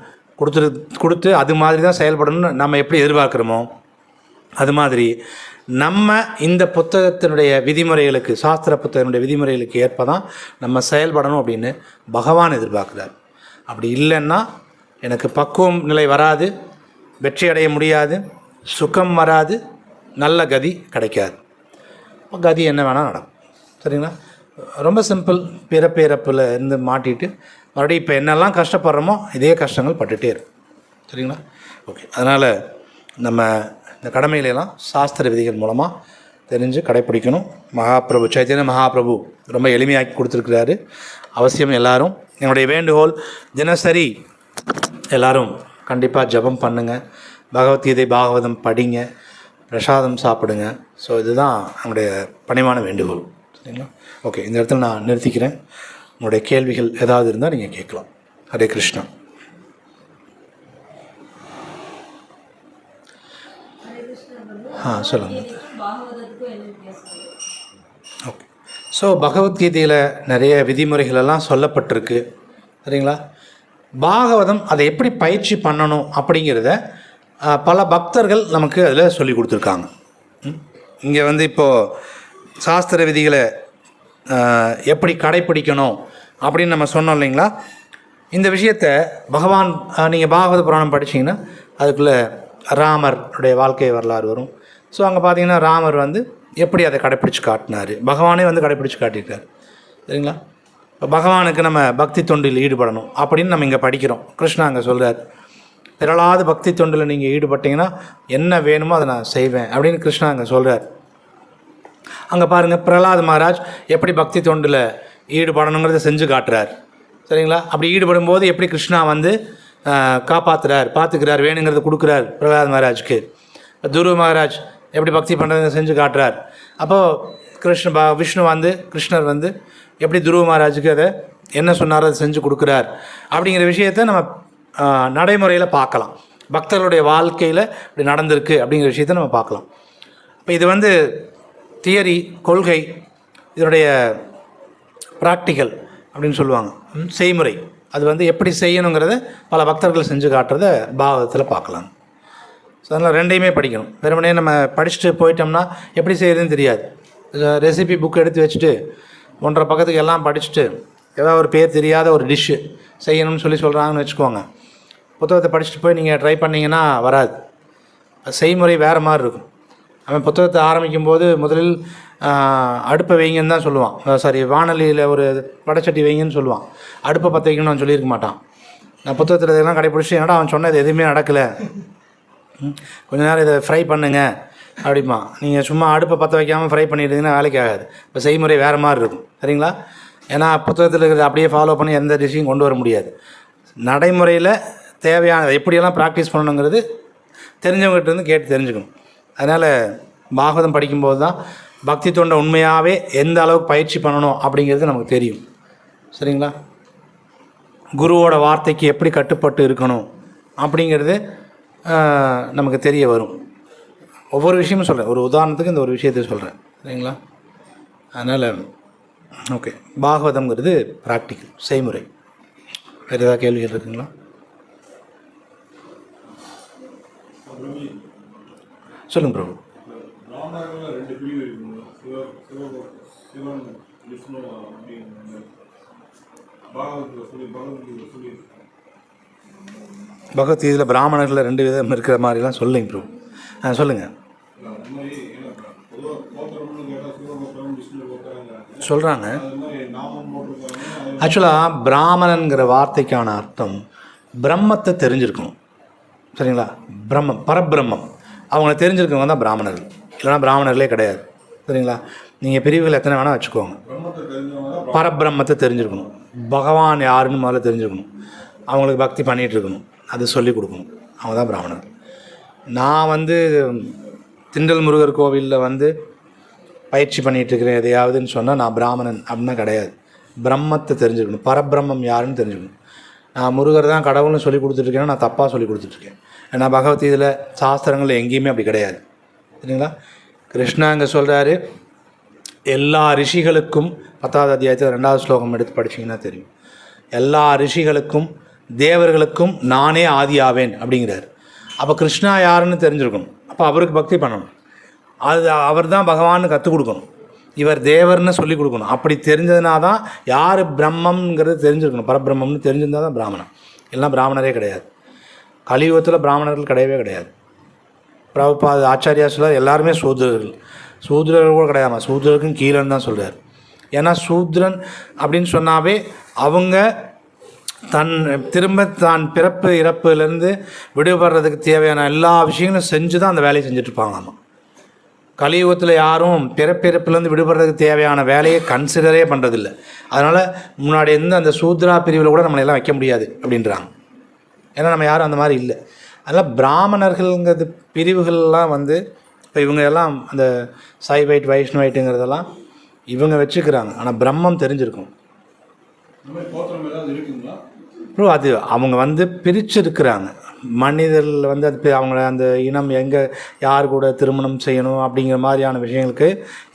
Speaker 1: கொடுத்து அது மாதிரி தான் செயல்படணும்னு நம்ம எப்படி எதிர்பார்க்குறோமோ, அது மாதிரி நம்ம இந்த புத்தகத்தினுடைய விதிமுறைகளுக்கு, சாஸ்திர புத்தகத்தினுடைய விதிமுறைகளுக்கு ஏற்ப தான் நம்ம செயல்படணும் அப்படின்னு பகவான் எதிர்பார்க்குறார். அப்படி இல்லைன்னா எனக்கு பக்குவம் நிலை வராது, வெற்றி அடைய முடியாது, சுகம் வராது, நல்ல கதி கிடைக்காது. கதி என்ன வேணால் நடக்கும். சரிங்களா? ரொம்ப சிம்பிள். பிறப்பில் இருந்து மாட்டிட்டு மறுபடியும் இப்போ என்னெல்லாம் கஷ்டப்படுறோமோ இதே கஷ்டங்கள் பட்டுகிட்டே இருக்கும். சரிங்களா? ஓகே. அதனால் நம்ம இந்த கடமைகளெல்லாம் சாஸ்திர விதிகள் மூலமாக தெரிஞ்சு கடைப்பிடிக்கணும். மகாபிரபு சைத்தன்ய மகாபிரபு ரொம்ப எளிமையாக்கி கொடுத்துருக்கிறாரு. அவசியம் எல்லோரும், என்னுடைய வேண்டுகோள், தினசரி எல்லோரும் கண்டிப்பாக ஜபம் பண்ணுங்கள், பகவத்கீதை பாகவதம் படிங்க, பிரசாதம் சாப்பிடுங்க. ஸோ இதுதான் நம்முடைய பணிவான வேண்டுகோள். சரிங்களா? ஓகே, இந்த இடத்துல நான் நிறுத்திக்கிறேன். உங்களுடைய கேள்விகள் ஏதாவது இருந்தால் நீங்கள் கேட்கலாம். ஹரே கிருஷ்ணா. சொல்லுங்கள். ஓகே. ஸோ பகவத்கீதையில் நிறைய விதிமுறைகளெல்லாம் சொல்லப்பட்டிருக்கு. சரிங்களா? பாகவதம் அதை எப்படி பயிற்சி பண்ணணும் அப்படிங்கிறத பல பக்தர்கள் நமக்கு அதில் சொல்லி கொடுத்துருக்காங்க. இங்கே இப்போது சாஸ்திர விதிகளை எப்படி கடைப்பிடிக்கணும் அப்படின்னு நம்ம சொன்னோம் இல்லைங்களா? இந்த விஷயத்தை பகவான், நீங்கள் பாகவத புராணம் படித்தீங்கன்னா அதுக்குள்ளே ராமருடைய வாழ்க்கை வரலாறு வரும். ஸோ அங்கே பார்த்தீங்கன்னா ராமர் எப்படி அதை கடைப்பிடிச்சு காட்டினார், பகவானே கடைப்பிடிச்சு காட்டியிருக்கார். சரிங்களா? இப்போ பகவானுக்கு நம்ம பக்தி தொண்டில் ஈடுபடணும் அப்படின்னு நம்ம இங்கே படிக்கிறோம். கிருஷ்ணா அங்கே சொல்கிறார், திரளாத பக்தி தொண்டில் நீங்கள் ஈடுபட்டிங்கன்னா என்ன வேணுமோ அதை நான் செய்வேன் அப்படின்னு கிருஷ்ணா அங்கே சொல்கிறார். அங்கே பாருங்கள், பிரகலாத் மகாராஜ் எப்படி பக்தி தொண்டில் ஈடுபடணுங்கிறத செஞ்சு காட்டுறார். சரிங்களா? அப்படி ஈடுபடும்போது எப்படி கிருஷ்ணா காப்பாற்றுறார், பார்த்துக்கிறார், வேணுங்கிறத கொடுக்குறார் பிரகலாத் மகாராஜுக்கு. துருவ மகாராஜ் எப்படி பக்தி பண்ணுறதை செஞ்சு காட்டுறார். அப்போது விஷ்ணு கிருஷ்ணர் எப்படி துருவ மகாராஜுக்கு அதை என்ன சொன்னாரோ அதை செஞ்சு கொடுக்குறார் அப்படிங்கிற விஷயத்தை நம்ம நடைமுறையில் பார்க்கலாம். பக்தர்களுடைய வாழ்க்கையில் இப்படி நடந்திருக்கு அப்படிங்கிற விஷயத்தை நம்ம பார்க்கலாம். இப்போ இது தியரி, கொள்கை, இதனுடைய ப்ராக்டிக்கல் அப்படின்னு சொல்லுவாங்க, செய்முறை. அது எப்படி செய்யணுங்கிறத பல பக்தர்கள் செஞ்சு காட்டுறத பாகவதத்தில் பார்க்கலாம். ஸோ அதனால் ரெண்டையுமே படிக்கணும். வெறுமனே நம்ம படிச்சுட்டு போயிட்டோம்னா எப்படி செய்கிறதுன்னு தெரியாது. ரெசிபி புக் எடுத்து வச்சுட்டு 1.5 பக்கத்துக்கு எல்லாம் படிச்சுட்டு ஏதாவது ஒரு பேர் தெரியாத ஒரு டிஷ்ஷு செய்யணும்னு சொல்கிறாங்கன்னு வச்சுக்கோங்க. புத்தகத்தை படிச்சுட்டு போய் நீங்கள் ட்ரை பண்ணிங்கன்னா வராது. செய்முறை வேறு மாதிரி இருக்கும். அவன் புத்தகத்தை ஆரம்பிக்கும்போது முதலில் அடுப்பை வைங்கன்னு தான் சொல்லுவான். வானொலியில் ஒரு வடைச்சட்டி வைங்கன்னு சொல்லுவான். அடுப்பை பற்ற வைக்கணும்னு அவன் சொல்லியிருக்க மாட்டான். நான் புத்தகத்தில் இதெல்லாம் கடைப்பிடிச்சி என்னடா அவன் சொன்னது எதுவுமே நடக்கலை, கொஞ்ச நேரம் இதை ஃப்ரை பண்ணுங்க அப்படிமா. நீங்கள் சும்மா அடுப்பை பற்ற வைக்காமல் ஃப்ரை பண்ணிட்டீங்கன்னா வேலைக்கு ஆகாது. இப்போ செய்முறை வேறு மாதிரி இருக்கும். சரிங்களா? ஏன்னா புத்தகத்தில் இருக்கிறத அப்படியே ஃபாலோ பண்ணி எந்த டிஷ்ஷையும் கொண்டு வர முடியாது. நடைமுறையில் தேவையானதை எப்படியெல்லாம் ப்ராக்டிஸ் பண்ணணுங்கிறது தெரிஞ்சவங்ககிட்ட கேட்டு தெரிஞ்சுக்கணும். அதனால் பாகவதம் படிக்கும்போது தான் பக்தி தொண்டை உண்மையாகவே எந்த அளவுக்கு பயிற்சி பண்ணணும் அப்படிங்கிறது நமக்கு தெரியும். சரிங்களா? குருவோட வார்த்தைக்கு எப்படி கட்டுப்பட்டு இருக்கணும் அப்படிங்கிறது நமக்கு தெரிய வரும். ஒவ்வொரு விஷயமும் சொல்கிறேன். ஒரு உதாரணத்துக்கு இந்த ஒரு விஷயத்தை சொல்கிறேன். சரிங்களா? அதனால் ஓகே, பாகவதம்ங்கிறது ப்ராக்டிக்கல், செய்முறை. வேறு ஏதாவது கேள்விகள் இருக்குங்களா? சொல்லுங்க பிரபு. பகவத்கீதையில் பிராமணர்களில் 2 விதம் இருக்கிற மாதிரிலாம் சொல்லுங்க பிரபு. சொல்லுங்கள். சொல்கிறாங்க. ஆக்சுவலாக பிராமணனுங்கிற வார்த்தைக்கான அர்த்தம் பிரம்மத்தை தெரிஞ்சிருக்கணும். சரிங்களா? பிரம்மம், பரபிரம்மம் அவங்கள தெரிஞ்சிருக்கவங்க தான் பிராமணர்கள். இல்லைனா பிராமணர்களே கிடையாது. சரிங்களா? நீங்கள் பிரிவுகள் எத்தனை வேணால் வச்சுக்கோங்க. பரபிரம்மத்தை தெரிஞ்சிருக்கணும். பகவான் யாருன்னு முதல்ல தெரிஞ்சுக்கணும். அவங்களுக்கு பக்தி பண்ணிகிட்டு இருக்கணும். அது சொல்லிக் கொடுக்கணும். அவங்க தான் பிராமணர்கள். நான் திண்டல் முருகர் கோவிலில் பயிற்சி பண்ணிகிட்ருக்கிறேன் எதையாவதுன்னு சொன்னால் நான் பிராமணன் அப்படின்னா கிடையாது. பிரம்மத்தை தெரிஞ்சுக்கணும். பரபிரம்மம் யாருன்னு தெரிஞ்சுக்கணும். நான் முருகர் தான் கடவுள்னு சொல்லி கொடுத்துட்ருக்கேன்னா நான் தப்பாக சொல்லி கொடுத்துட்ருக்கேன். ஏன்னா பகவத்கீதையில் சாஸ்திரங்கள் எங்கேயுமே அப்படி கிடையாது. சரிங்களா? கிருஷ்ணா இங்கே சொல்கிறாரு, எல்லா ரிஷிகளுக்கும் 10வது அத்தியாயத்தில் 2வது ஸ்லோகம் எடுத்து படிச்சிங்கன்னா தெரியும். எல்லா ரிஷிகளுக்கும் தேவர்களுக்கும் நானே ஆதி ஆவேன் அப்படிங்கிறார். அப்போ கிருஷ்ணா யாருன்னு தெரிஞ்சிருக்கணும். அப்போ அவருக்கு பக்தி பண்ணணும். அது அவர் தான் பகவான்னு கற்றுக் கொடுக்கணும். இவர் தேவர்னு சொல்லி கொடுக்கணும். அப்படி தெரிஞ்சதுனா தான் யார் பிரம்மங்கிறது தெரிஞ்சிருக்கணும். பரபிரம்மம்னு தெரிஞ்சிருந்தால் தான் பிராமணன். எல்லாம் பிராமணரே கிடையாது. கலியுகத்தில் பிராமணர்கள் கிடையவே கிடையாது. பிரபுபாத ஆச்சாரியா சொல்ல எல்லாருமே சூத்ரர்கள். சூத்ரர்கள் கூட கிடையாமல் சூத்ரருக்கும் கீழன்னு தான் சொல்கிறார். ஏன்னா சூத்ரன் அப்படின்னு சொன்னாவே அவங்க திரும்ப தான் பிறப்பு இறப்புலேருந்து விடுபடுறதுக்கு தேவையான எல்லா விஷயங்களும் செஞ்சு தான் அந்த வேலையை செஞ்சுட்ருப்பாங்களாமா. கலியுகத்தில் யாரும் பிறப்பிறப்புலேருந்து விடுபடுறதுக்கு தேவையான வேலையை கன்சிடரே பண்ணுறதில்ல. அதனால் முன்னாடி அந்த சூத்ரா பிரிவில் கூட நம்மளை எல்லாம் வைக்க முடியாது அப்படின்றாங்க. ஏன்னா நம்ம யாரும் அந்த மாதிரி இல்லை. அதனால் பிராமணர்கள்ங்கிறது பிரிவுகள்லாம் இப்போ இவங்க எல்லாம் அந்த சைவைட் வைஷ்ணவைட்டுங்கிறதெல்லாம் இவங்க வச்சுக்கிறாங்க. ஆனால் பிரம்மம் தெரிஞ்சிருக்கும். அது அவங்க பிரிச்சிருக்கிறாங்க. மனிதர்கள் அது அவங்கள அந்த இனம் எங்கே யார் கூட திருமணம் செய்யணும் அப்படிங்கிற மாதிரியான விஷயங்களுக்கு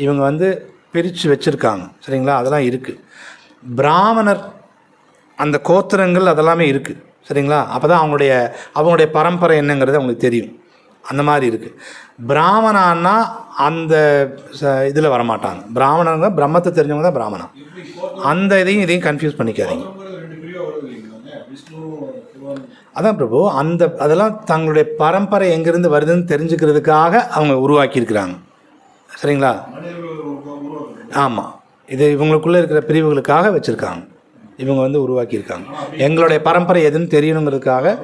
Speaker 1: இவங்க பிரித்து வச்சுருக்காங்க. சரிங்களா? அதெல்லாம் இருக்குது. பிராமணர் அந்த கோத்திரங்கள் அதெல்லாமே இருக்குது. சரிங்களா? அப்போ தான் அவங்களுடைய பரம்பரை என்னங்கிறது அவங்களுக்கு தெரியும். அந்த மாதிரி இருக்குது. பிராமணான்னா அந்த இதில் வரமாட்டாங்க. பிராமணங்க பிரம்மத்தை தெரிஞ்சவங்க தான் பிராமணா. அந்த இதையும் கன்ஃபியூஸ் பண்ணிக்காதீங்க. அதான் பிரபு, அதெல்லாம் தங்களுடைய பரம்பரை எங்கேருந்து வருதுன்னு தெரிஞ்சுக்கிறதுக்காக அவங்க உருவாக்கியிருக்கிறாங்க. சரிங்களா? ஆமாம், இது இவங்களுக்குள்ளே இருக்கிற பிரிவுகளுக்காக வச்சுருக்காங்க. இவங்க உருவாக்கியிருக்காங்க. எங்களுடைய பரம்பரை எதுன்னு தெரியணுங்கிறதுக்காக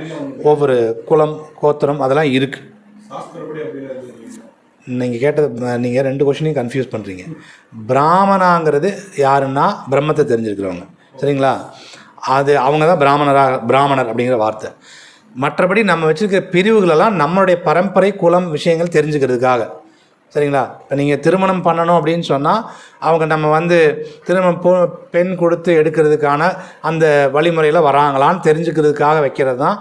Speaker 1: ஒவ்வொரு குலம் கோத்திரம் அதெல்லாம் இருக்குது. நீங்கள் கேட்டது நீங்கள் 2 கொஷினையும் கன்ஃபியூஸ் பண்ணுறீங்க. பிராமணாங்கிறது யாருன்னா பிரம்மத்தை தெரிஞ்சிருக்கிறவங்க. சரிங்களா? அது அவங்க தான் பிராமணர் அப்படிங்கிற வார்த்தை. மற்றபடி நம்ம வச்சுருக்கிற பிரிவுகளெல்லாம் நம்மளுடைய பரம்பரை குலம் விஷயங்கள் தெரிஞ்சுக்கிறதுக்காக. சரிங்களா? இப்போ நீங்கள் திருமணம் பண்ணணும் அப்படின்னு சொன்னால் அவங்க நம்ம திருமணம் பெண் கொடுத்து எடுக்கிறதுக்கான அந்த வழிமுறையில் வராங்களான்னு தெரிஞ்சுக்கிறதுக்காக வைக்கிறது தான்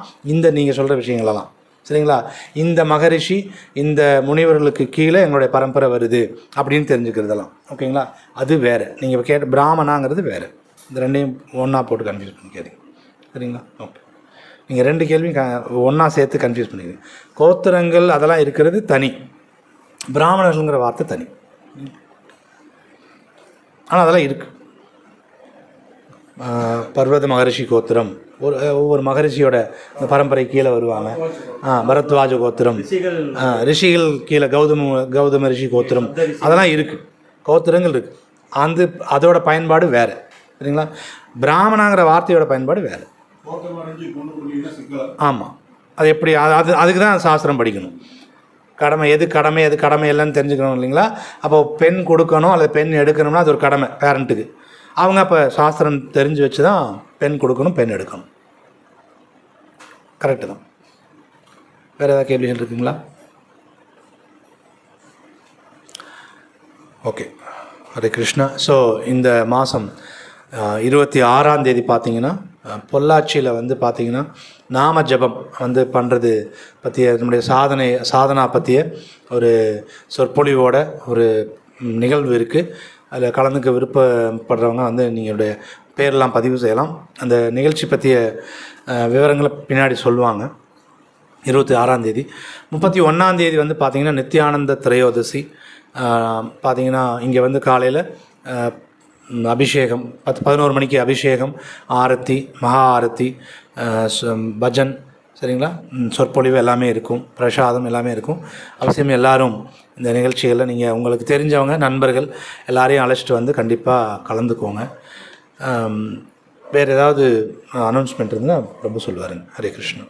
Speaker 1: நீங்கள் சொல்கிற விஷயங்களெல்லாம். சரிங்களா? இந்த மகரிஷி இந்த முனிவர்களுக்கு கீழே எங்களுடைய பரம்பரை வருது அப்படின்னு தெரிஞ்சுக்கிறதெல்லாம். ஓகேங்களா? அது வேறு. நீங்கள் கேட்ட பிராமணாங்கிறது வேறு. இந்த 2ஐயும் ஒன்றா போட்டு கன்ஃபியூஸ் பண்ணிக்காதீங்க. சரிங்களா? ஓகே. நீங்கள் 2 கேள்வியும் ஒன்றா சேர்த்து கன்ஃபியூஸ் பண்ணிக்கிறீங்க. கோத்திரங்கள் அதெல்லாம் இருக்கிறது தனி, பிராமணர்கள்ங்கிற வார்த்தை தனி. ஆனால் அதெல்லாம் இருக்குது. பர்வத மகரிஷி கோத்திரம், ஒவ்வொரு மகரிஷியோட பரம்பரை கீழே வருவாங்க. பரத்வாஜ கோத்திரம், ரிஷிகள் கீழே கௌதம ரிஷி கோத்திரம், அதெல்லாம் இருக்குது. கோத்திரங்கள் இருக்குது. அதோட பயன்பாடு வேறு. சரிங்களா? பிராமணாங்கிற வார்த்தையோட பயன்பாடு வேறு. ஆமாம், அது எப்படி அதுக்கு தான் சாஸ்திரம் படிக்கணும். எது கடமை இல்லைன்னு தெரிஞ்சுக்கணும் இல்லைங்களா? அப்போ பெண் கொடுக்கணும் அல்லது பெண் எடுக்கணும்னா அது ஒரு கடமை பேரண்ட்டுக்கு. அவங்க அப்போ சாஸ்திரம் தெரிஞ்சு வச்சு தான் பெண் கொடுக்கணும், பெண் எடுக்கணும். கரெக்டு தான். வேறு ஏதாவது கேள்விகள் இருக்குங்களா? ஓகே, ஹரே கிருஷ்ணா. ஸோ இந்த மாதம் 26ஆம் தேதி பார்த்தீங்கன்னா பொள்ளாச்சியில் பார்த்தீங்கன்னா நாம ஜபம் பண்ணுறது பற்றிய நம்முடைய சாதனா பற்றிய ஒரு சொற்பொழிவோட ஒரு நிகழ்வு இருக்குது. அதில் கலந்துக்க விருப்பப்படுறவங்க வந்து நீங்களுடைய பேரெலாம் பதிவு செய்யலாம். அந்த நிகழ்ச்சி பற்றிய விவரங்களை பின்னாடி சொல்லுவாங்க. 26ஆம் தேதி. 31ஆம் தேதி வந்து பார்த்திங்கன்னா நித்யானந்த திரையோதசி. பார்த்திங்கன்னா இங்கே வந்து காலையில் அபிஷேகம் 11 மணிக்கு அபிஷேகம், ஆரத்தி, மகா ஆரத்தி, பஜன், சரிங்களா, சொற்பொழிவு எல்லாமே இருக்கும், பிரசாதம் எல்லாமே இருக்கும். அவசியம் எல்லோரும் இந்த நிகழ்ச்சிகளில் நீங்கள் உங்களுக்கு தெரிஞ்சவங்க நண்பர்கள் எல்லாரையும் அழைச்சிட்டு வந்து கண்டிப்பாக கலந்துக்கோங்க. வேறு ஏதாவது அனௌன்ஸ்மெண்ட் இருந்தால் ரொம்ப சொல்லுவாருங்க. ஹரே கிருஷ்ணா.